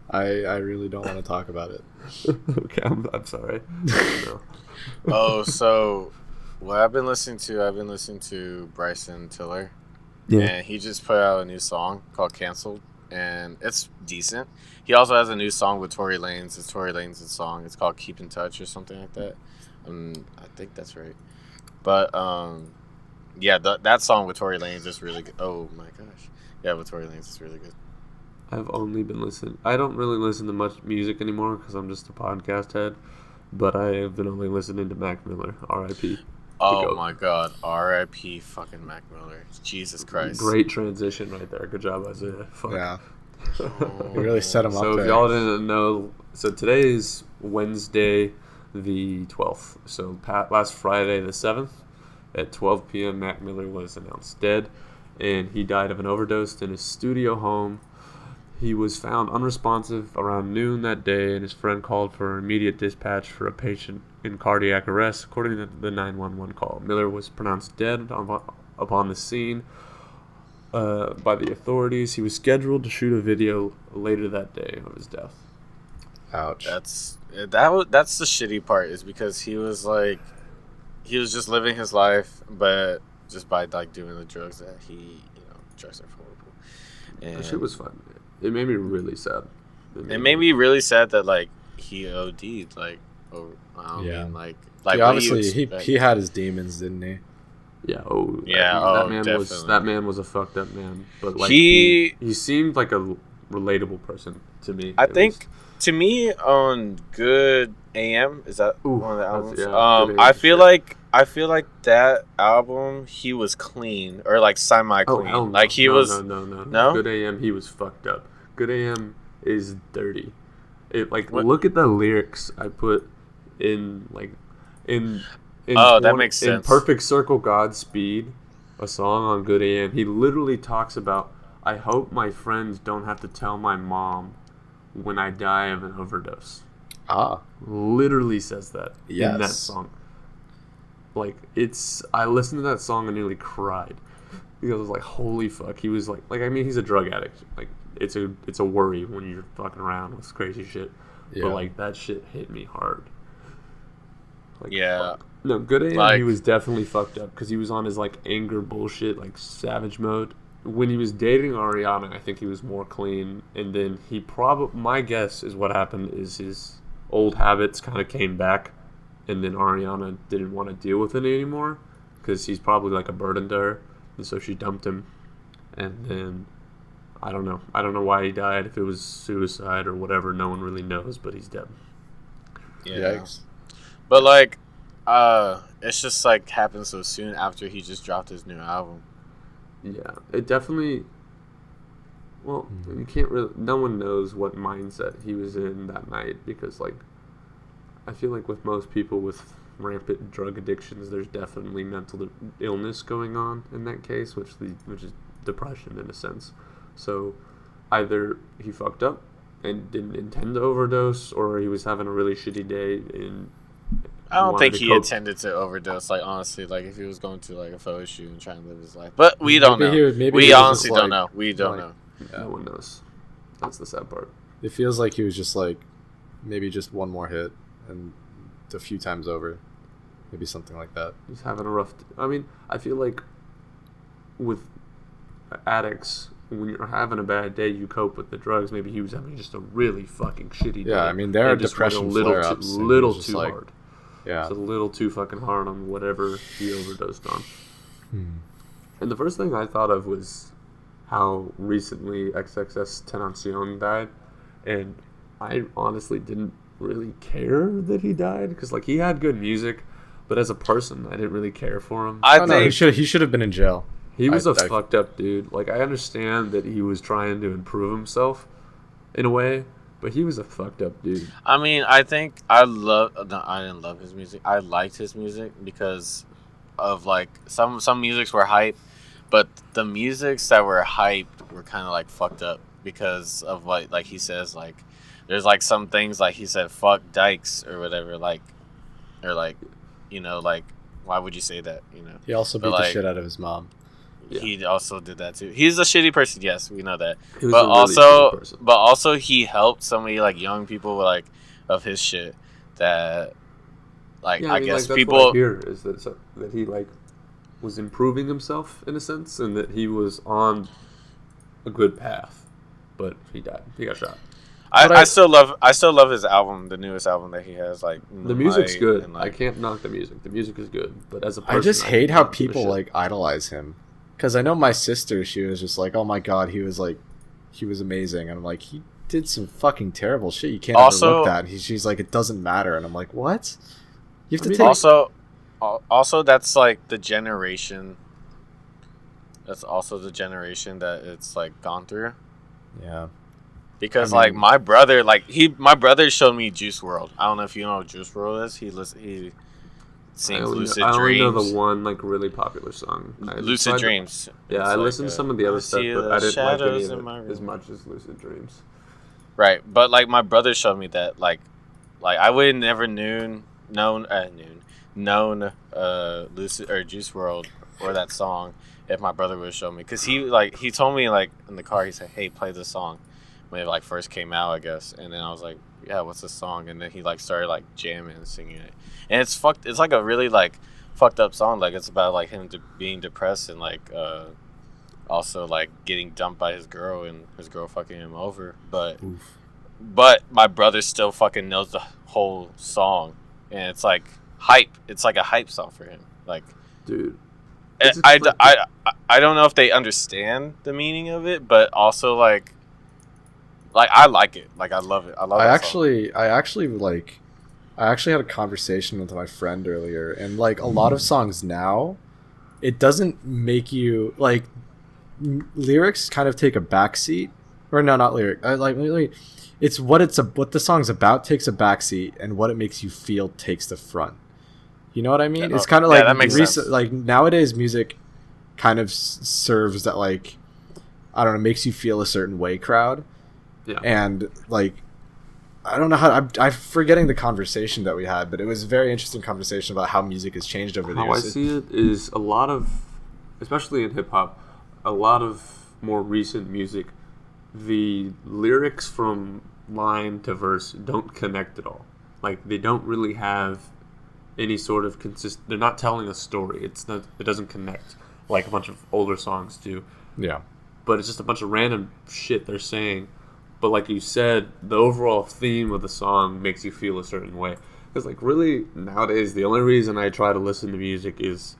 I really don't want to talk about it. Okay, I'm sorry. So what I've been listening to Bryson Tiller. Yeah. And he just put out a new song called Cancelled, and it's decent. He also has a new song with Tory Lanez. It's Tory Lanez' song. It's called Keep in Touch or something like that. I think that's right. But that song with Tory Lanez is really good. Oh my gosh. Yeah, with Tory Lanez is really good. I've only been listening. I don't really listen to much music anymore because I'm just a podcast head. But I have been only listening to Mac Miller, R.I.P. Oh my God, R.I.P. fucking Mac Miller. Jesus Christ. Great transition right there. Good job, Isaiah. Fuck. Yeah. You really set him up So there. if y'all didn't know, so today is Wednesday the 12th. So last Friday the 7th at 12 p.m. Mac Miller was announced dead. And he died of an overdose in his studio home. He was found unresponsive around noon that day, and his friend called for immediate dispatch for a patient in cardiac arrest. According to the 911 call, Miller was pronounced dead upon the scene by the authorities. He was scheduled to shoot a video later that day of his death. Ouch. That's the shitty part, is because he was just living his life, but just by like doing the drugs that drugs are horrible. And that shit was fun. It made me really sad. It made me really sad that like he OD'd, like, or I mean, like obviously he had his demons, didn't he? Yeah. That man was a fucked up man. But like he seemed like a relatable person to me. I think to me on Good AM, is that one of the albums? Yeah, I feel like that album he was clean, or like semi-clean. Oh, like he was no. Good AM, he was fucked up. Good AM is dirty. Look at the lyrics I put in that makes sense. In Perfect Circle Godspeed, a song on Good AM, he literally talks about, I hope my friends don't have to tell my mom when I die of an overdose. Literally says that in that song. Like, I listened to that song and nearly cried because I was like, holy fuck. He was like I mean, he's a drug addict. Like, it's a worry when you're fucking around with crazy shit. Yeah. But like, that shit hit me hard. Like, yeah. Fuck. No, Good AM, he was definitely fucked up because he was on his like anger bullshit, like savage mode. When he was dating Ariana, I think he was more clean, and then my guess is what happened is his old habits kind of came back, and then Ariana didn't want to deal with it anymore because he's probably like a burden to her, and so she dumped him. And then I don't know why he died, if it was suicide or whatever. No one really knows, but he's dead. Yeah. Yikes. But like, it's just like happened so soon after he just dropped his new album. Yeah, it definitely. Well, you can't really. No one knows what mindset he was in that night because, like, I feel like with most people with rampant drug addictions, there's definitely mental illness going on in that case, which is depression in a sense. So, either he fucked up and didn't intend to overdose, or he was having a really shitty day and. I don't think he intended to overdose. Like, honestly, like if he was going to like a photo shoot and trying to live his life, but we don't know. We honestly don't know. We don't know. Yeah. No one knows. That's the sad part. It feels like he was just like maybe just one more hit and a few times over, maybe something like that. He's having a rough. I mean, I feel like with addicts, when you're having a bad day, you cope with the drugs. Maybe he was having just a really fucking shitty day. Yeah, I mean, there are depression flare-ups. Little too hard. Yeah. It's a little too fucking hard on whatever he overdosed on. And the first thing I thought of was how recently XXXTentacion died. And I honestly didn't really care that he died. Because, like, he had good music. But as a person, I didn't really care for him. I think he should have been in jail. He was a fucked up dude. Like, I understand that he was trying to improve himself in a way. But he was a fucked up dude. I mean, I think I didn't love his music. I liked his music because of like some musics were hype, but the musics that were hyped were kind of like fucked up because of what like he says, like there's like some things like he said fuck dykes or whatever, like, or like, you know, like why would you say that, you know? He also beat the shit out of his mom. Yeah. He also did that too. He's a shitty person, yes, we know that. But also he helped so many like young people like of his shit that like I guess like, people what I hear is that he like was improving himself in a sense, and that he was on a good path, but he died. He got shot. I still love his album, the newest album that he has. Like the music's good. And, like, I can't knock the music. The music is good, but as a person, I just hate how people like idolize him. Because I know my sister, she was just like, oh my god, he was amazing. And I'm like, he did some fucking terrible shit. You can't overlook that. And she's like, it doesn't matter. And I'm like, what? You have to take... Also, that's like the generation. That's also the generation that it's like gone through. Yeah. Because like my brother showed me Juice WRLD. I don't know if you know what Juice WRLD is. sings Lucid I only know Dreams. the one like really popular song. Lucid Dreams. Yeah, I listened to some of the other stuff, but I didn't like any of it as much as Lucid Dreams. Right, but like my brother showed me that like I would have never known Lucid or Juice World or that song if my brother would have shown me, because he told me like in the car, he said, hey, play this song when it like first came out, I guess, and then I was like, yeah, what's this song? And then he like started like jamming and singing it, and it's like a really like fucked up song. Like it's about like him being depressed and like also like getting dumped by his girl and his girl fucking him over, but my brother still fucking knows the whole song, and it's like hype. It's like a hype song for him. Like, dude, I don't know if they understand the meaning of it, but also like I like it. Like I love it. I actually had a conversation with my friend earlier, and like a lot of songs now, it doesn't make you like lyrics kind of take a backseat, or no, not lyric. It's what the song's about takes a backseat, and what it makes you feel takes the front. You know what I mean? It's kind of like that makes sense. Like nowadays, music kind of serves that like, I don't know, makes you feel a certain way crowd. Yeah. And like, I don't know how I'm forgetting the conversation that we had, but it was a very interesting conversation about how music has changed over the years. How I see it is a lot of, especially in hip hop, a lot of more recent music, the lyrics from line to verse don't connect at all. Like they don't really have any sort of they're not telling a story. It doesn't connect like a bunch of older songs do. Yeah. But it's just a bunch of random shit they're saying. But like you said, the overall theme of the song makes you feel a certain way. Because like really nowadays, the only reason I try to listen to music is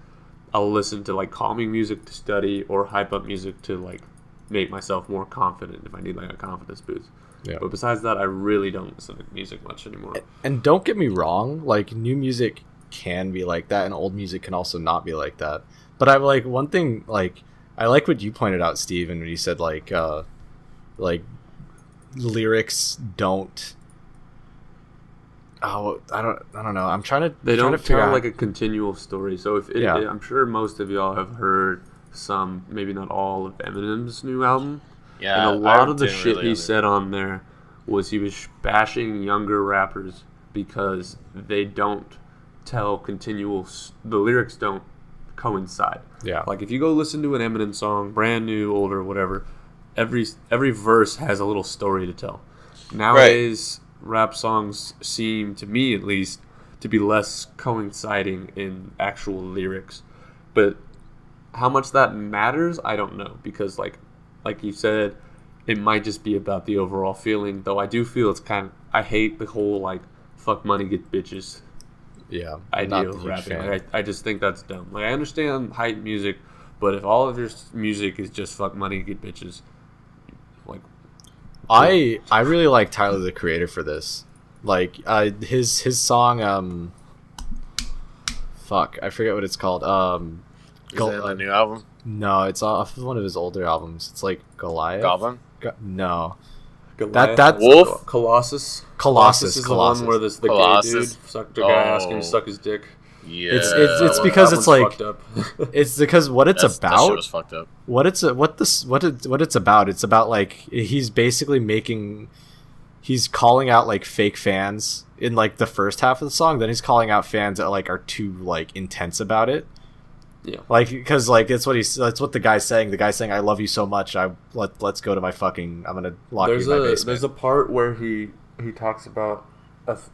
I'll listen to like calming music to study, or hype up music to like make myself more confident if I need like a confidence boost. Yeah. But besides that, I really don't listen to music much anymore. And don't get me wrong, like new music can be like that, and old music can also not be like that. But I like one thing, like I like what you pointed out, Steve, when you said like lyrics don't. Oh, I don't know. I'm trying to. They don't figure tell out like a continual story. So I'm sure most of y'all have heard some, maybe not all, of Eminem's new album. Yeah, and a lot of the shit he said on there was he was bashing younger rappers because they don't tell continual. The lyrics don't coincide. Yeah. Like if you go listen to an Eminem song, brand new, older, whatever, every verse has a little story to tell. Nowadays, rap songs seem, to me at least, to be less coinciding in actual lyrics. But how much that matters, I don't know, because like you said, it might just be about the overall feeling. Though I do feel it's kind of, I hate the whole like fuck money get bitches. Yeah, idea of rapping. Like, I just think that's dumb. Like I understand hype music, but if all of your music is just fuck money get bitches, like I really like Tyler the Creator for this. Like his song fuck, I forget what it's called. Is it a new album? No, it's off of one of his older albums. It's like Goliath. Goblin? No. Goliath? That's Wolf? Colossus is the one where the gay dude sucked the guy asking him to suck his dick. Yeah, it's because it's like it's because what it's that about. Shit was fucked up. What it's about. It's about like he's basically he's calling out like fake fans in like the first half of the song. Then he's calling out fans that like are too like intense about it. Yeah, like because like that's what the guy's saying. The guy's saying, "I love you so much. Let's go to my fucking. I'm gonna lock you in my basement." There's a part where he talks about.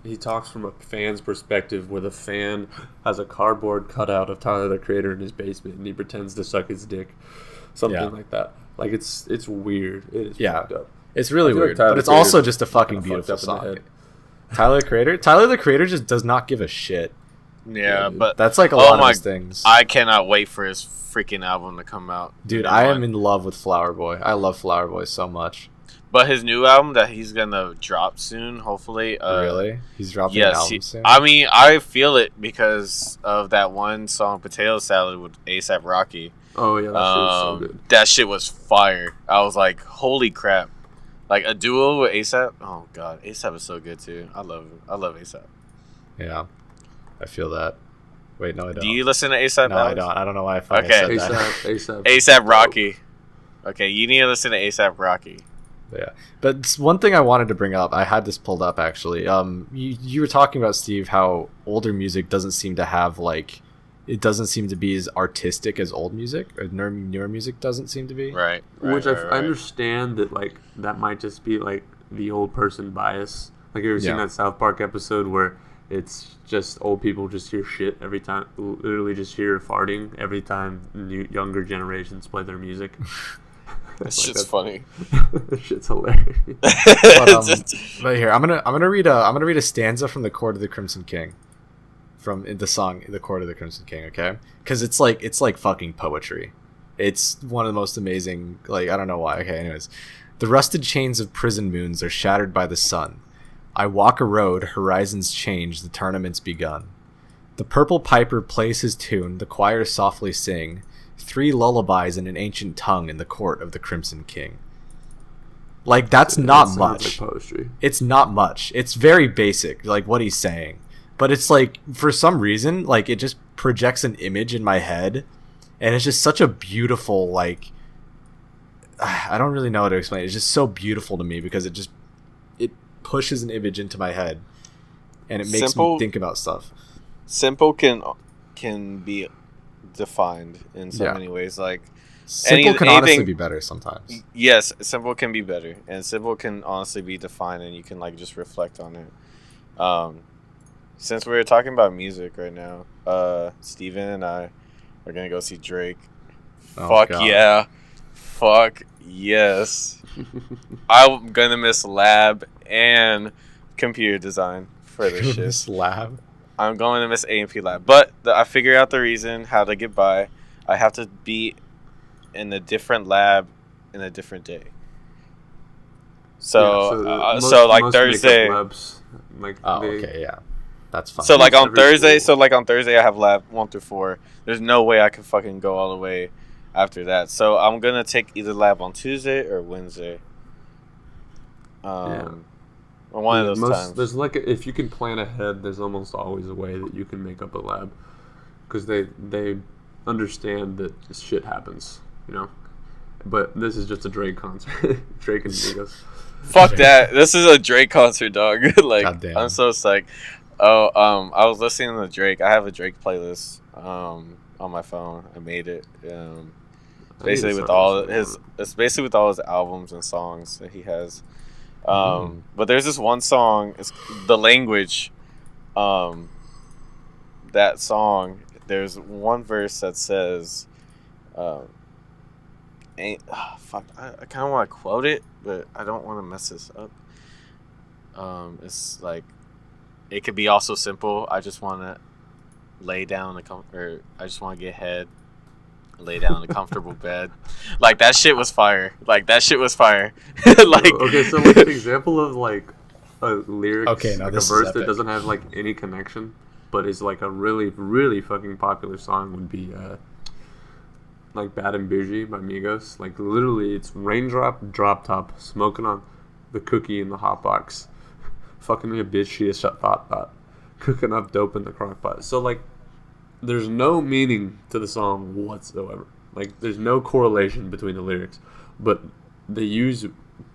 He talks from a fan's perspective, where the fan has a cardboard cutout of Tyler the Creator in his basement, and he pretends to suck his dick, something like that. Like it's weird. It is fucked up. It's really weird, but it's also just a fucking beautiful song. Tyler the Creator just does not give a shit. Yeah, but that's like a lot of his things. I cannot wait for his freaking album to come out. Dude, I am in love with Flower Boy. I love Flower Boy so much. But his new album that he's gonna drop soon, hopefully. Really? He's dropping an album soon? I mean, I feel it because of that one song, Potato Salad, with A$AP Rocky. Oh, yeah, that shit was so good. That shit was fire. I was like, holy crap. Like, a duo with A$AP? Oh, God. A$AP is so good, too. I love him. I love A$AP. Yeah. I feel that. Wait, no, I don't. Do you listen to ASAP? No, I don't. I don't know why I fucking Okay. said that. ASAP Rocky. Okay, you need to listen to ASAP Rocky. Yeah, but one thing I wanted to bring up, I had this pulled up actually. You were talking about, Steve, how older music doesn't seem to have like, it doesn't seem to be as artistic as old music, or newer music doesn't seem to be. Right. Which I understand that like that might just be like the old person bias. Like you ever seen that South Park episode where it's just old people just hear shit every time, literally just hear farting every time younger generations play their music. That shit's funny. That shit's hilarious. But here, I'm gonna read a stanza from the Court of the Crimson King, from the song "The Court of the Crimson King." Okay, because it's like fucking poetry. It's one of the most amazing. Like, I don't know why. Okay, anyways, the rusted chains of prison moons are shattered by the sun. I walk a road, horizons change, the tournament's begun. The purple piper plays his tune, the choir softly sing. 3 lullabies in an ancient tongue in the court of the Crimson King. Like, that's not much. Like poetry. It's not much. It's very basic, like what he's saying. But it's like, for some reason, like it just projects an image in my head, and it's just such a beautiful, like, I don't really know how to explain it. It's just so beautiful to me because it pushes an image into my head, and it makes me think about stuff. Simple can be defined in so many ways. Like, simple can honestly be better sometimes. Yes, simple can be better, and simple can honestly be defined, and you can like just reflect on it. Since we're talking about music right now, Steven and I are gonna go see Drake. Fuck yes. I'm gonna miss lab and computer design for this shit. Miss lab. I'm going to miss A&P lab, but I figured out the reason how to get by. I have to be in a different lab in a different day. So like Thursday. Labs, like okay, yeah, that's fine. So like on Thursday, I have lab 1 through 4. There's no way I can fucking go all the way after that. So I'm gonna take either lab on Tuesday or Wednesday. One of those times. There's like if you can plan ahead, there's almost always a way that you can make up a lab, because they understand that this shit happens, you know. But this is just a Drake concert. Drake and Migos. Fuck that. This is a Drake concert, dog. Like, goddamn. I'm so psyched. I was listening to Drake. I have a Drake playlist on my phone. I made it. Basically with all his albums and songs that he has. But there's this one song, it's The Language. That song, there's one verse that says, I kind of want to quote it, but I don't want to mess this up. It's like, it could be also simple. I just want to lay down I just want to get head, lay down in a comfortable bed. Like, that shit was fire. Like, okay, so like an example of like a lyric, like a verse that doesn't have like any connection, but is like a really, really fucking popular song would be like Bad and Bougie by Migos. Like, literally, it's raindrop, drop top, smoking on the cookie in the hot box, fucking me a bitch, she is shut thought, cooking up dope in the crock pot. So like, there's no meaning to the song whatsoever. Like, there's no correlation between the lyrics, but they use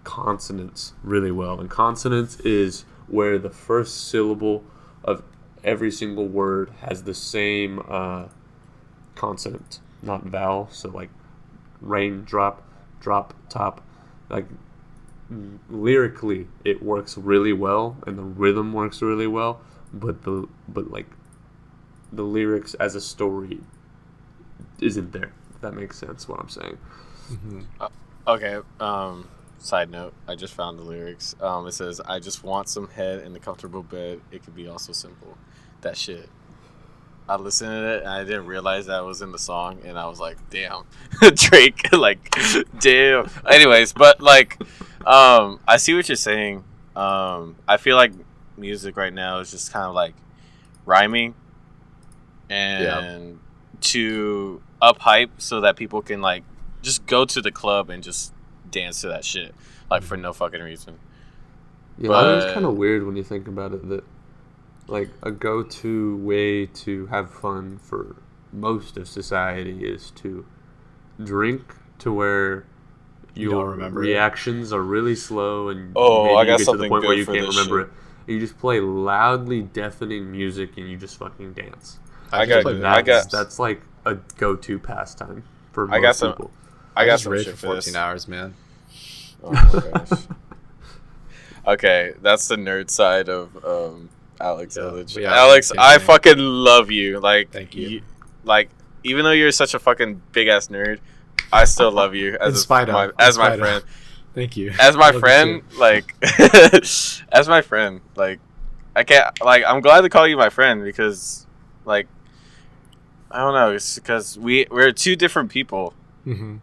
consonants really well. And consonants is where the first syllable of every single word has the same consonant, not vowel. So like rain, drop, top. Like, lyrically, it works really well, and the rhythm works really well. But the lyrics as a story isn't there. If that makes sense, what I'm saying. Mm-hmm. Okay. Side note, I just found the lyrics. It says, I just want some head in a comfortable bed. It could be also simple. That shit. I listened to it and I didn't realize that was in the song, and I was like, damn. Drake, like, damn. Anyways, but like, I see what you're saying. I feel like music right now is just kind of like rhyming and to up hype so that people can like just go to the club and just dance to that shit, like, for no fucking reason. Yeah, but it's kind of weird when you think about it that like a go-to way to have fun for most of society is to drink to where your reactions are really slow and maybe I got you get to something the point where good you for can't this remember shit. it. You just play loudly deafening music and you just fucking dance. That's like a go-to pastime for most people. I got some shit for 14 hours, man. Oh my gosh. Okay, that's the nerd side of Alex Illich. Yeah, Alex, I fucking love you. Like, thank you. Like, even though you're such a fucking big ass nerd, I still love you as my friend. Thank you. As my friend, like, as my friend, like, I can't, like, I'm glad to call you my friend because, like, I don't know, it's because we're two different people. Mm-hmm.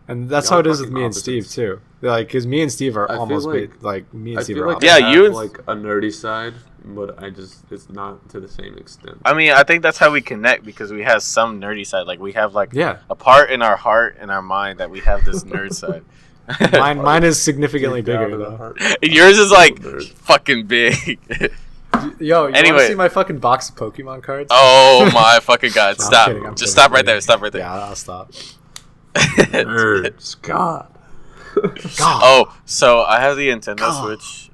And that's how it is with me and Steve too. Like, because me and Steve are almost like me and Steve are. Like you have like a nerdy side, but it's not to the same extent. I mean, I think that's how we connect because we have some nerdy side. Like we have like a part in our heart and our mind that we have this nerd side. Mine is significantly bigger though. Yours is like fucking big. Yo, you want to see my fucking box of Pokemon cards? Oh my fucking god! Stop! I'm kidding. Stop right there. Stop right there. Yeah, I'll stop. Nerds, God. Oh, so I have the Nintendo Switch,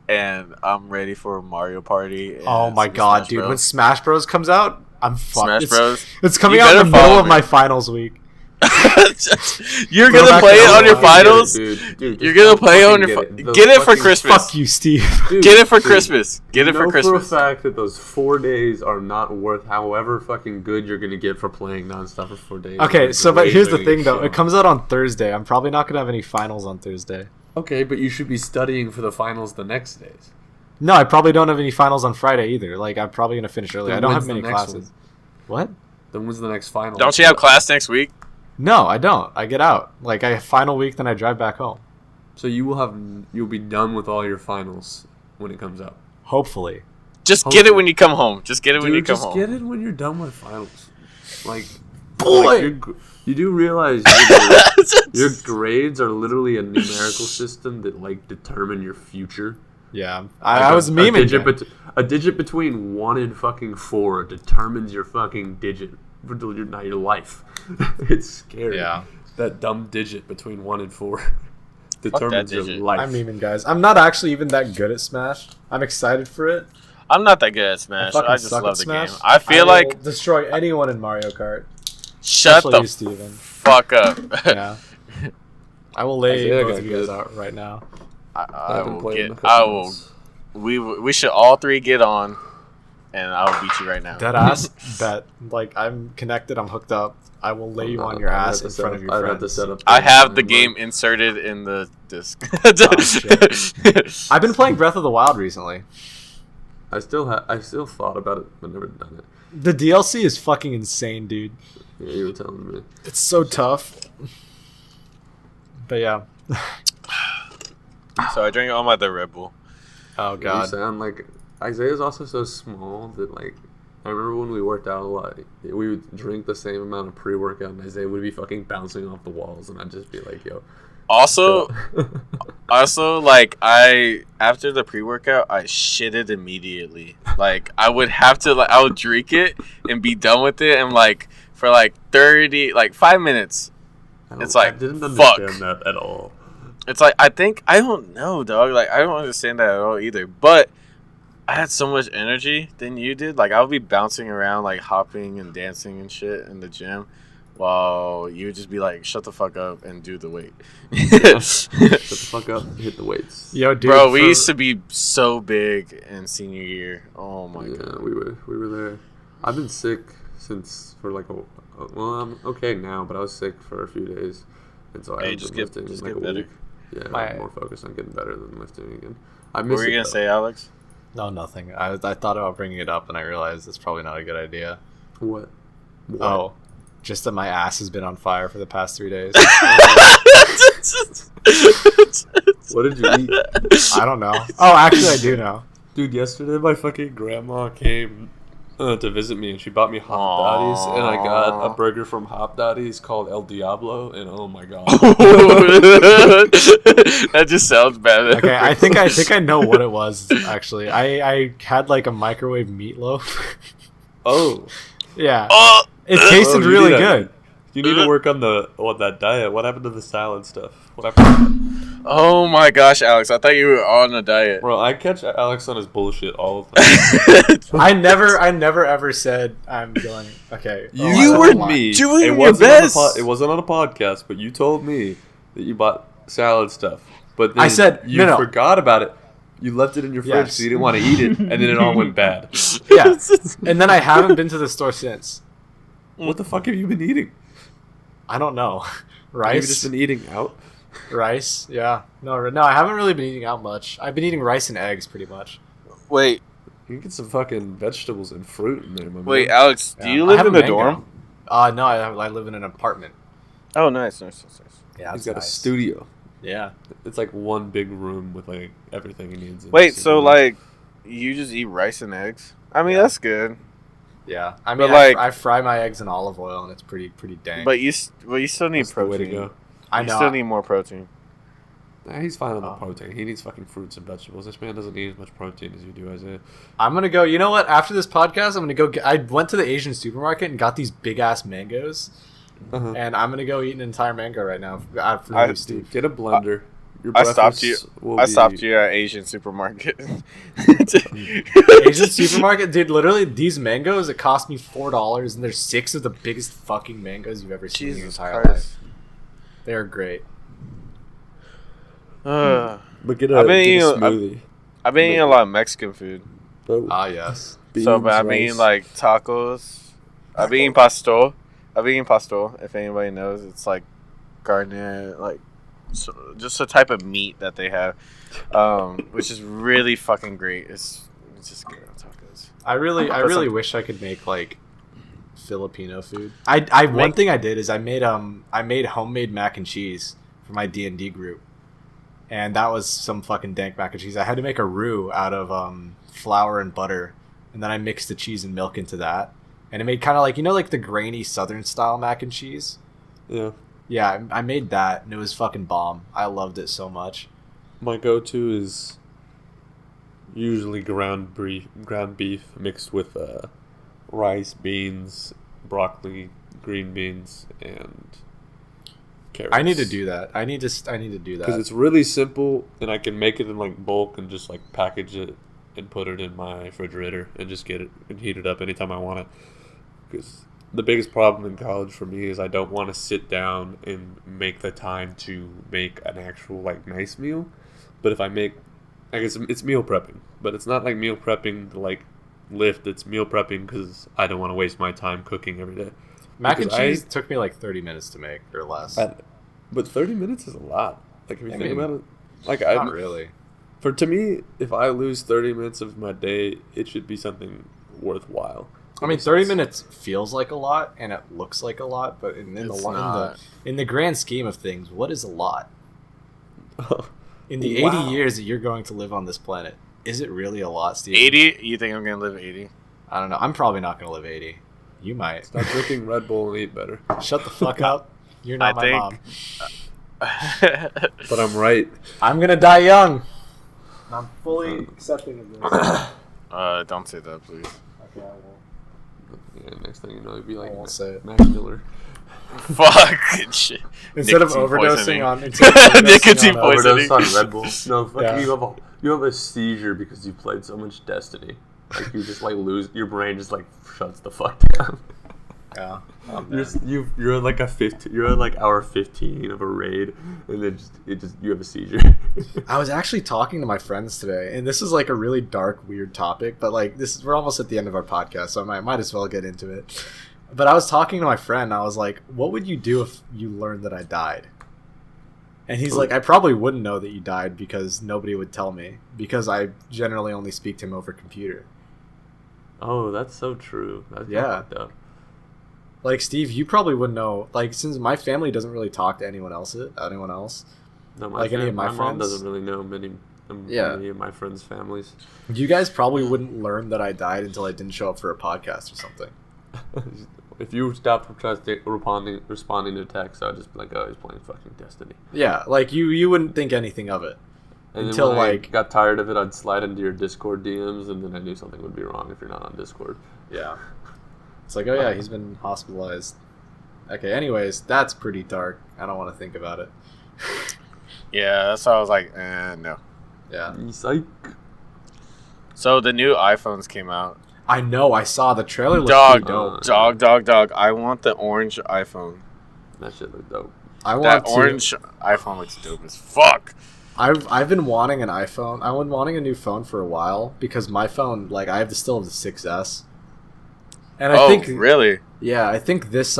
and I'm ready for Mario Party. Oh my god, dude! When Smash Bros comes out, I'm fucked. Smash Bros. It's coming out in the middle of my finals week. You're gonna play it on your finals? Dude, you're gonna play it on your get it for Christmas. Fuck you, Steve. Get it for Christmas. Get it for Christmas. For a fact that those 4 days are not worth however fucking good you're gonna get for playing nonstop for 4 days. Okay, so but here's the thing though. It comes out on Thursday. I'm probably not gonna have any finals on Thursday. Okay, but you should be studying for the finals the next days. No, I probably don't have any finals on Friday either. Like, I'm probably gonna finish early. I don't have many classes. What? Then when's the next final? Don't you have class next week? No, I don't. I get out. Like, I have final week, then I drive back home. So you'll be done with all your finals when it comes out. Hopefully. Just get it when you come home. Just get it when you come home. Just get it when you're done with finals. Like, boy, you do realize your grades are literally a numerical system that like determine your future. Yeah, I was memeing. A digit between 1 and fucking 4 determines your fucking digit. Not your life. It's scary. Yeah. That dumb digit between 1 and 4 determines your life. I'm memeing, guys. I'm not actually even that good at Smash. I'm excited for it. I'm not that good at Smash. I just love the Smash. game. I feel like destroy anyone in Mario Kart. Shut the fuck up. Yeah. I will lay both of you guys out right now. We should all three get on. And I'll beat you right now. Dead ass. Bet. Like, I'm connected. I'm hooked up. I will lay you on your ass in front of your friends. I have the game inserted in the disc. I've been playing Breath of the Wild recently. I still thought about it, but never done it. The DLC is fucking insane, dude. Yeah, you were telling me. It's so tough. But yeah. So I drank all my Red Bull. Oh god. You sound like Isaiah's also so small that, like, I remember when we worked out a lot, we would drink the same amount of pre-workout, and Isaiah would be fucking bouncing off the walls, and I'd just be like, yo. Also, like, after the pre-workout, I shitted immediately. Like, I would drink it and be done with it, and, like, for, like, 5 minutes. It's like, I didn't understand that at all. It's like, I don't know, dog. Like, I don't understand that at all either, but I had so much energy than you did. Like, I would be bouncing around, like, hopping and dancing and shit in the gym, while you would just be like, shut the fuck up and do the weight. Shut the fuck up and hit the weights. Yo, dude. Bro, we used to be so big in senior year. Oh, my God. Yeah, we were there. I've been sick since for, like, well, I'm okay now, but I was sick for a few days. And so I was lifting in, like, a week. Yeah, I'm more focused on getting better than lifting again. What were you going to say, Alex? No, nothing. I thought about bringing it up, and I realized it's probably not a good idea. What? Oh, just that my ass has been on fire for the past 3 days. What did you eat? I don't know. Oh, actually, I do know. Dude, yesterday my fucking grandma came to visit me, and she bought me Hop Daddies, and I got a burger from Hop Daddies called El Diablo, and oh my god. That just sounds bad. Okay, I think I know what it was, actually. I had like a microwave meatloaf. Oh. Yeah. It tasted really good. You need to work on that diet. What happened to the salad stuff? What happened? Oh my gosh, Alex! I thought you were on a diet. Bro, I catch Alex on his bullshit all the time. I never ever said I'm going. Okay, You were doing it your best. It wasn't on a podcast, but you told me that you bought salad stuff. But then I said you no. forgot about it. You left it in your fridge, Yes. so you didn't want to eat it, and then it all went bad. Yeah, and then I haven't been to the store since. What the fuck have you been eating? I don't know. You've Rice. just been eating out. Rice. Yeah. No, I haven't really been eating out much. I've been eating rice and eggs pretty much. Wait, You can get some fucking vegetables and fruit in there, my wait, man. Alex, do Yeah. you I live have in a a mango. dorm? No, I live in an apartment. Oh, nice. Yeah, He's that's got nice. a studio. Yeah. It's like one big room with like everything he needs. Wait, so like, you just eat rice and eggs? I mean, Yeah. that's good. Yeah. I mean, But, like- I fry my eggs in olive oil, and it's pretty dang. But you still need that's the way to protein. go. I You know. still need more protein. Nah, he's fine on the Oh. protein. He needs fucking fruits and vegetables. This man doesn't need as much protein as you do, Isaiah. I'm gonna go. You know what? After this podcast, I'm gonna go. I went to the Asian supermarket and got these big ass mangoes, Uh-huh. and I'm gonna go eat an entire mango right now. For I- you, Steve. Get a blender. Your I stopped breakfast will I be- stopped you at Asian supermarket. Asian supermarket, dude. Literally, these mangoes. It cost me $4, and there's 6 of the biggest fucking mangoes you've ever seen in your Jesus entire Christ. life. They are great. Uh, But get I've a, been get a eating- smoothie. I've been eating a lot of Mexican food. Oh, Ah, yes. So, but I've beans, been eating rice. like tacos. I've been eating pastor. I've been eating pastor. If anybody knows, it's like garnet, like just a type of meat that they have, which is really fucking great. It's just good on tacos. I really That's wish I could make like Filipino food. One thing I did is I made homemade mac and cheese for my D&D group, and that was some fucking dank mac and cheese. I had to make a roux out of flour and butter, and then I mixed the cheese and milk into that, and it made kind of like, like the grainy Southern style mac and cheese. Yeah. Yeah, I made that, and it was fucking bomb. I loved it so much. My go-to is usually ground beef mixed with rice, beans, broccoli, green beans, and carrots. I need to do that. I need to do because that. it's really simple, and I can make it in like bulk and just like package it and put it in my refrigerator and just get it and heat it up anytime I want it. Because the biggest problem in college for me is I don't want to sit down and make the time to make an actual like nice meal. But if I make, I guess it's meal prepping, but it's not like meal prepping to like lift. It's meal prepping because I don't want to waste my time cooking every day. Mac and Because cheese took me like 30 minutes to make or less. But 30 minutes is a lot. Like if you I think mean, about it, like Not really. to me, if I lose 30 minutes of my day, it should be something worthwhile. I mean, 30 minutes feels like a lot, and it looks like a lot, but in the grand scheme of things, what is a lot? In the Wow. 80 years that you're going to live on this planet, is it really a lot, Steve? 80? You think I'm gonna live 80? I don't know. I'm probably not going to live 80. You might. Stop drinking Red Bull and eat better. Shut the fuck up. You're not I my think- mom. But I'm right. I'm going to die young. I'm fully accepting of this. Don't say that, please. Okay, I won't. Yeah, next thing you know, you'd be like I won't say it. Max Miller. Fuck shit. Instead of Nicotine overdosing poisoning. on Nicotine poisoning. Overdose on Red Bull. No, fucking Yeah. you have a seizure because you played so much Destiny. Like you just like lose your brain just like shuts the fuck down. Yeah. You're like you're at like hour 15 of a raid, and then you have a seizure. I was actually talking to my friends today, and this is like a really dark, weird topic, but like we're almost at the end of our podcast, so I might as well get into it. But I was talking to my friend, and I was like, what would you do if you learned that I died? And he's like, I probably wouldn't know that you died because nobody would tell me, because I generally only speak to him over computer. Oh, that's so true. That's Yeah. fucked up. Like, Steve, you probably wouldn't know, like, since my family doesn't really talk to anyone else. No, Like any of my mom friends? doesn't really know many of my friends' families. You guys probably wouldn't learn that I died until I didn't show up for a podcast or something. If you stopped responding to text, I'd just be like, oh, he's playing fucking Destiny. Yeah, like you wouldn't think anything of it. And until then when I like got tired of it, I'd slide into your Discord DMs, and then I knew something would be wrong if you're not on Discord. Yeah. It's like, oh yeah, he's been hospitalized. Okay, anyways, that's pretty dark. I don't want to think about it. Yeah, that's why I was like, no. Yeah. Psych. So the new iPhones came out. I know, I saw the trailer. Looked pretty dope. Dog. I want the orange iPhone. That shit looked dope. That orange iPhone looks dope as fuck. I've been wanting an iPhone. I've been wanting a new phone for a while because my phone, like, I still have the 6S. And I think really? Yeah, I think this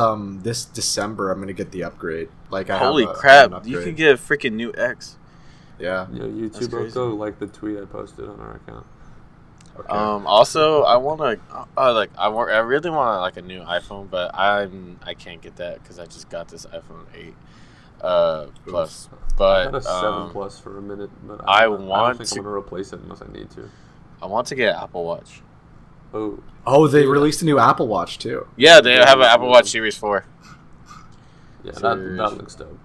December I'm gonna get the upgrade. Like, holy crap! You can get a freaking new X. Yeah. Yeah, YouTube go like the tweet I posted on our account. Okay. Also, I want to I really want like a new iPhone, but I can't get that because I just got this iPhone 8 Plus. But I had a 7 Plus for a minute, but I don't think I'm gonna replace it unless I need to. I want to get an Apple Watch. Oh, they released a new Apple Watch too. Yeah, they have an Apple Watch Series 4. Yeah, that looks dope.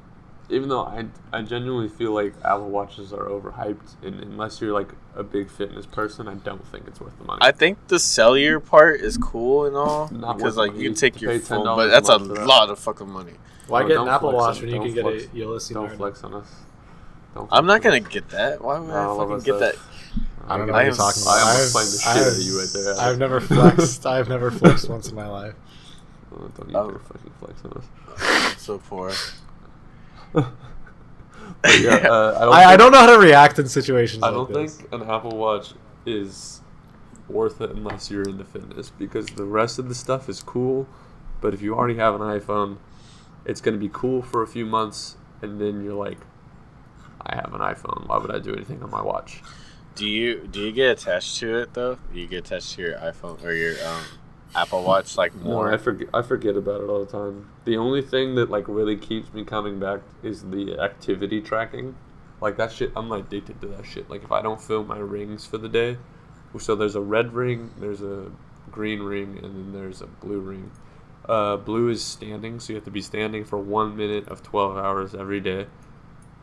Even though I genuinely feel like Apple Watches are overhyped, and unless you're like a big fitness person, I don't think it's worth the money. I think the cellular part is cool and all because like you can take your phone, but that's a lot of fucking money. Why get an Apple Watch when you can get a Ulysses? Don't flex on us. I'm not gonna get that. Why would I fucking get that? I don't know what you're talking about. I am playing the shit out of you right there. I've never flexed. I've never flexed once in my life. Don't you dare fucking flex on us. So poor. I don't know how to react in situations like this. I don't think an Apple Watch is worth it unless you're into fitness, because the rest of the stuff is cool, but if you already have an iPhone, it's going to be cool for a few months, and then you're like, I have an iPhone, why would I do anything on my watch? Do you get attached to it though? Do you get attached to your iPhone or your Apple Watch like more? No, I forget about it all the time. The only thing that like really keeps me coming back is the activity tracking. Like that shit, I'm addicted to that shit. Like if I don't fill my rings for the day, so there's a red ring, there's a green ring, and then there's a blue ring. Blue is standing, so you have to be standing for 1 minute of 12 hours every day.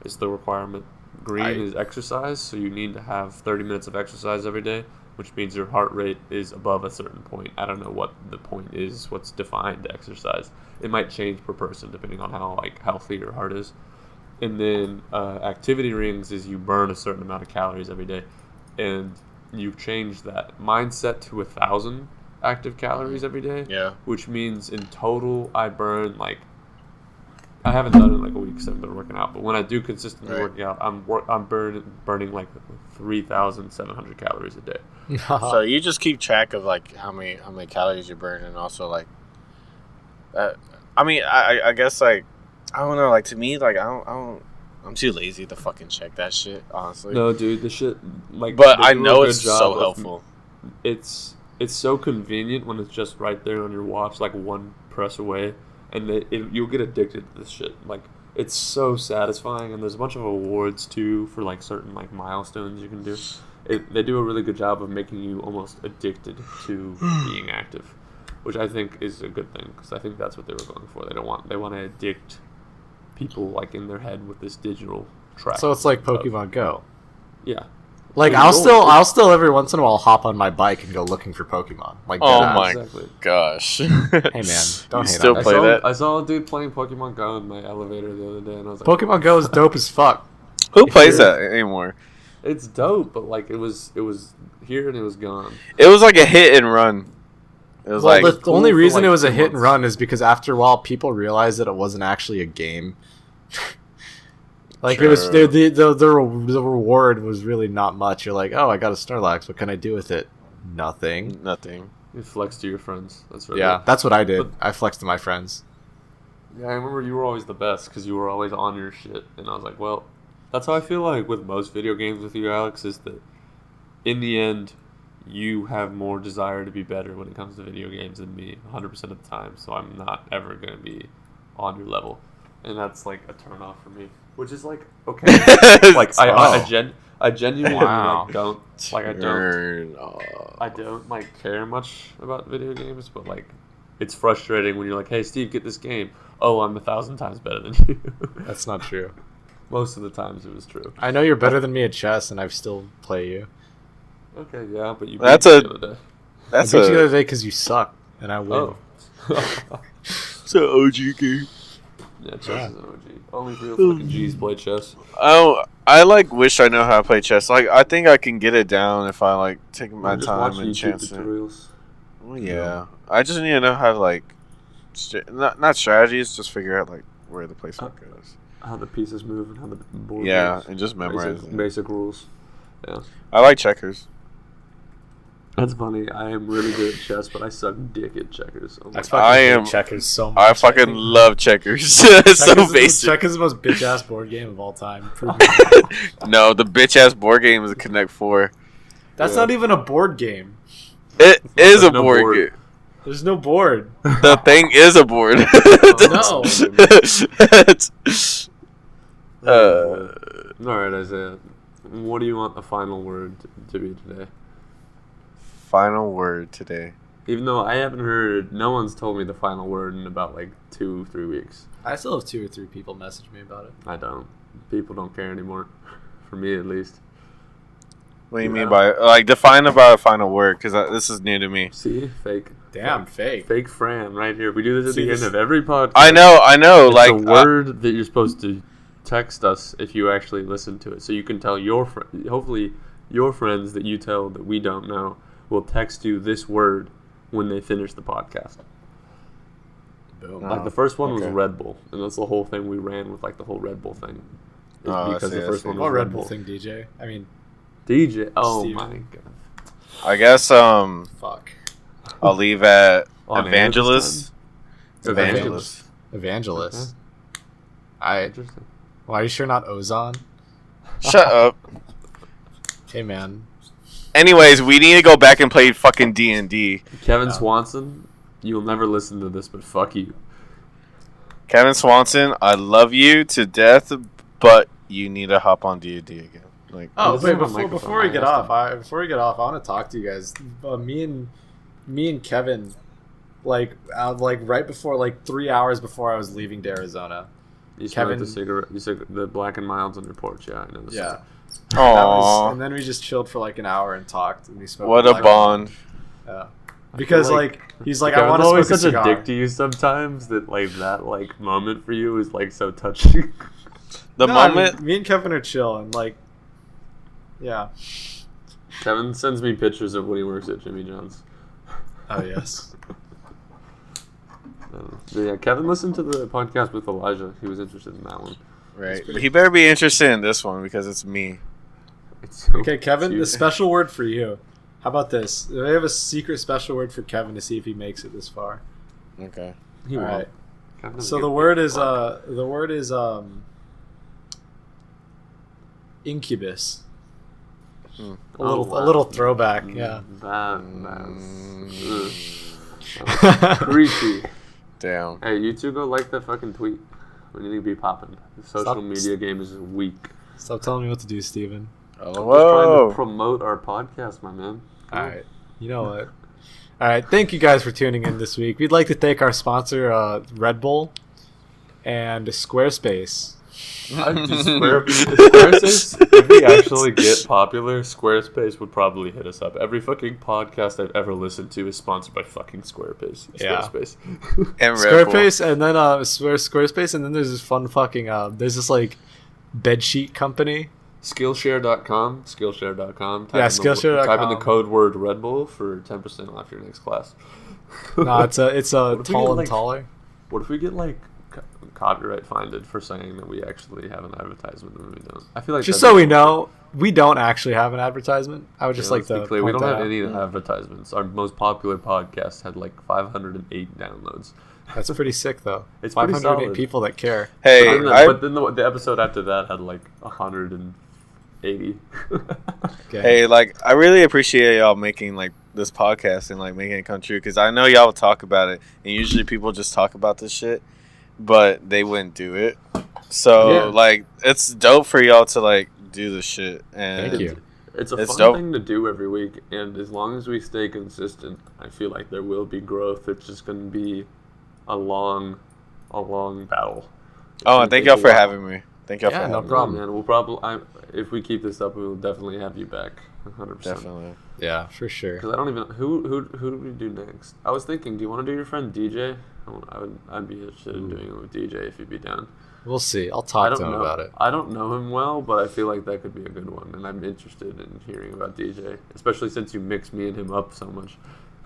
Is the requirement. Green is exercise, so you need to have 30 minutes of exercise every day, which means your heart rate is above a certain point. I don't know what the point is, what's defined exercise. It might change per person depending on how like healthy your heart is. And then activity rings is you burn a certain amount of calories every day, and you change that. Mine's set to 1,000 active calories every day. Yeah. Which means in total I burn like, I haven't done it in like a week because I've been working out, but when I do consistently working out, I'm burning like 3,700 calories a day. So you just keep track of like how many calories you burn, and also like, I mean, I guess like, I don't know, like to me, like I'm too lazy to fucking check that shit, honestly. No, dude, the shit like. But I know it's so helpful. It's so convenient when it's just right there on your watch, like one press away. And you'll get addicted to this shit. Like, it's so satisfying, and there's a bunch of awards too for like certain like milestones you can do. They do a really good job of making you almost addicted to being active, which I think is a good thing, because I think that's what they were going for. They want to addict people like in their head with this digital track. So it's like Pokemon Go. Yeah. Like I'll still every once in a while hop on my bike and go looking for Pokemon. Like gosh. Hey man, don't you hate still on play that? I saw a dude playing Pokemon Go in my elevator the other day, and I was like, Pokemon Go is dope as fuck. Who plays that anymore? It's dope, but like it was here and it was gone. It was like a hit and run. It was the only reason it was a hit and run is because after a while people realized that it wasn't actually a game. Like It was the reward was really not much. You're like, oh, I got a Snorlax. What can I do with it? Nothing. You flex to your friends. That's right. Yeah, that's what I did. I flexed to my friends. Yeah, I remember you were always the best because you were always on your shit, and I was like, well, that's how I feel like with most video games with you, Alex. Is that in the end, you have more desire to be better when it comes to video games than me, 100% of the time. So I'm not ever gonna be on your level, and that's like a turn off for me. Which is like okay. Like I genuinely like don't like I don't like care much about video games, but like it's frustrating when you're like, hey Steve, get this game. Oh, I'm 1,000 times better than you. That's not true. Most of the times it was true. I know you're better than me at chess, and I still play you. Okay, yeah, but you beat me the other day. I beat you the other day because you suck, and I win. Oh. It's an OG game. Yeah, chess is an OG. Only real fucking G's play chess. Oh, I like wish I know how to play chess. Like I think I can get it down if I like take my time and chance it. Well, yeah, I just need to know how to like, not strategies, just figure out like where the placement goes, how the pieces move, and how the board moves. And just memorize basic rules. Yeah, I like checkers. That's funny. I am really good at chess, but I suck dick at checkers. Oh I am checkers so much. I fucking love checkers. So basic. Checkers is the most bitch ass board game of all time. No, the bitch ass board game is a Connect 4. That's not even a board game. It is a board game. There's no board. The thing is a board. No. Alright, Isaiah. What do you want the final word to be today? Final word today. Even though I haven't heard, no one's told me the final word in about like 2-3 weeks. I still have 2 or 3 people message me about it. I don't. People don't care anymore. For me, at least. What do you mean by like define about a final word? Because this is new to me. See, fake. Damn, fake. Fake Fran, right here. We do this at the end of every podcast. I know. It's like a word that you're supposed to text us if you actually listen to it, so you can tell your hopefully your friends that you tell that we don't know will text you this word when they finish the podcast. Boom. Like the first one was Red Bull, and that's the whole thing we ran with, like the whole Red Bull thing. Because the first one was Red Bull thing, DJ. I mean, DJ. Oh Steven. My god. I guess fuck. I'll leave at evangelist. Evangelist. Evangelist. Okay. Interesting. Why are you sure not Ozon? Shut up. Hey man. Anyways, we need to go back and play fucking D&D. Kevin Swanson, you'll never listen to this, but fuck you. Kevin Swanson, I love you to death, but you need to hop on D&D again. Like, wait, before we get off, I want to talk to you guys. Me and Kevin, like right before, like 3 hours before I was leaving to Arizona. You smoked the cigarette. You said the Black and Milds on your porch. Yeah, I know. Yeah. Aww. And then we just chilled for like an hour and talked, and we smoked. What a bond. Yeah. Because like he's like, I want to smoke smoke a cigar. I'm always such a dick to you sometimes that like that like moment for you is like so touching. Moment. Me and Kevin are chill, and like, yeah. Kevin sends me pictures of when he works at Jimmy John's. Oh yes. Yeah, Kevin listened to the podcast with Elijah. He was interested in that one. Right. But he better be interested in this one because it's me. Okay, Kevin, the special word for you. How about this? We have a secret special word for Kevin to see if he makes it this far. Okay. He won't. Right. So the word is incubus. A little throwback, yeah. That's creepy. Damn. Hey, you two go like that fucking tweet. We need to be popping. The social media game is weak. Stop telling me what to do, Steven. Oh, I'm just trying to promote our podcast, my man. All right. You know what? All right. Thank you guys for tuning in this week. We'd like to thank our sponsor, Red Bull and Squarespace. Squarespace, if we actually get popular, Squarespace would probably hit us up. Every fucking podcast I've ever listened to is sponsored by fucking Squarespace. Squarespace. And Squarespace, and then Squarespace, and then there's this fun fucking there's this like bedsheet company. Skillshare.com. Skillshare.com. Skillshare.com. Type in the code word Red Bull for 10% off your next class. No, it's a tall and taller. What if we get like copyright finded for saying that we actually have an advertisement and we don't? I feel like just so we know, we don't actually have an advertisement. I would just like to clear. We don't have any out. advertisements. Our most popular podcast had like 508 downloads. That's pretty sick though. It's 508 people that care. Hey, but then the episode after that had like 180. Okay. Hey, like I really appreciate y'all making like this podcast and like making it come true, because I know y'all talk about it, and usually people just talk about this shit, but they wouldn't do it. So like, it's dope for y'all to like do the shit. And Thank you. It's a fun dope. thing to do every week, and as long as we stay consistent, I feel like there will be growth. It's just going to be a long battle. Oh, and thank y'all for having me. Thank y'all for having no me. problem. Man, we'll probably if we keep this up, we will definitely have you back. 100%. Definitely. Yeah, for sure. Because I don't even who do we do next? I was thinking, do you want to do your friend DJ? I'd be interested in doing it with DJ if you'd be down. We'll see. I'll talk to him about it. I don't know him well, but I feel like that could be a good one, and I'm interested in hearing about DJ, especially since you mix me and him up so much.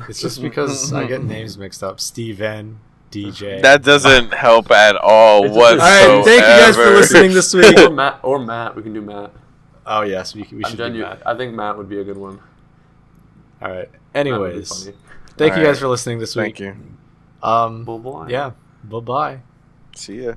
It's just because I get names mixed up. Steven, DJ. That doesn't help at all It's whatsoever. All right, thank you guys for listening this week. or Matt. We can do Matt. Oh yes, we should do Matt. I think Matt would be a good one. All right. That would be Anyways, funny. thank you All guys right. for listening this week. Thank you. Bye-bye. Yeah. Bye bye. See ya.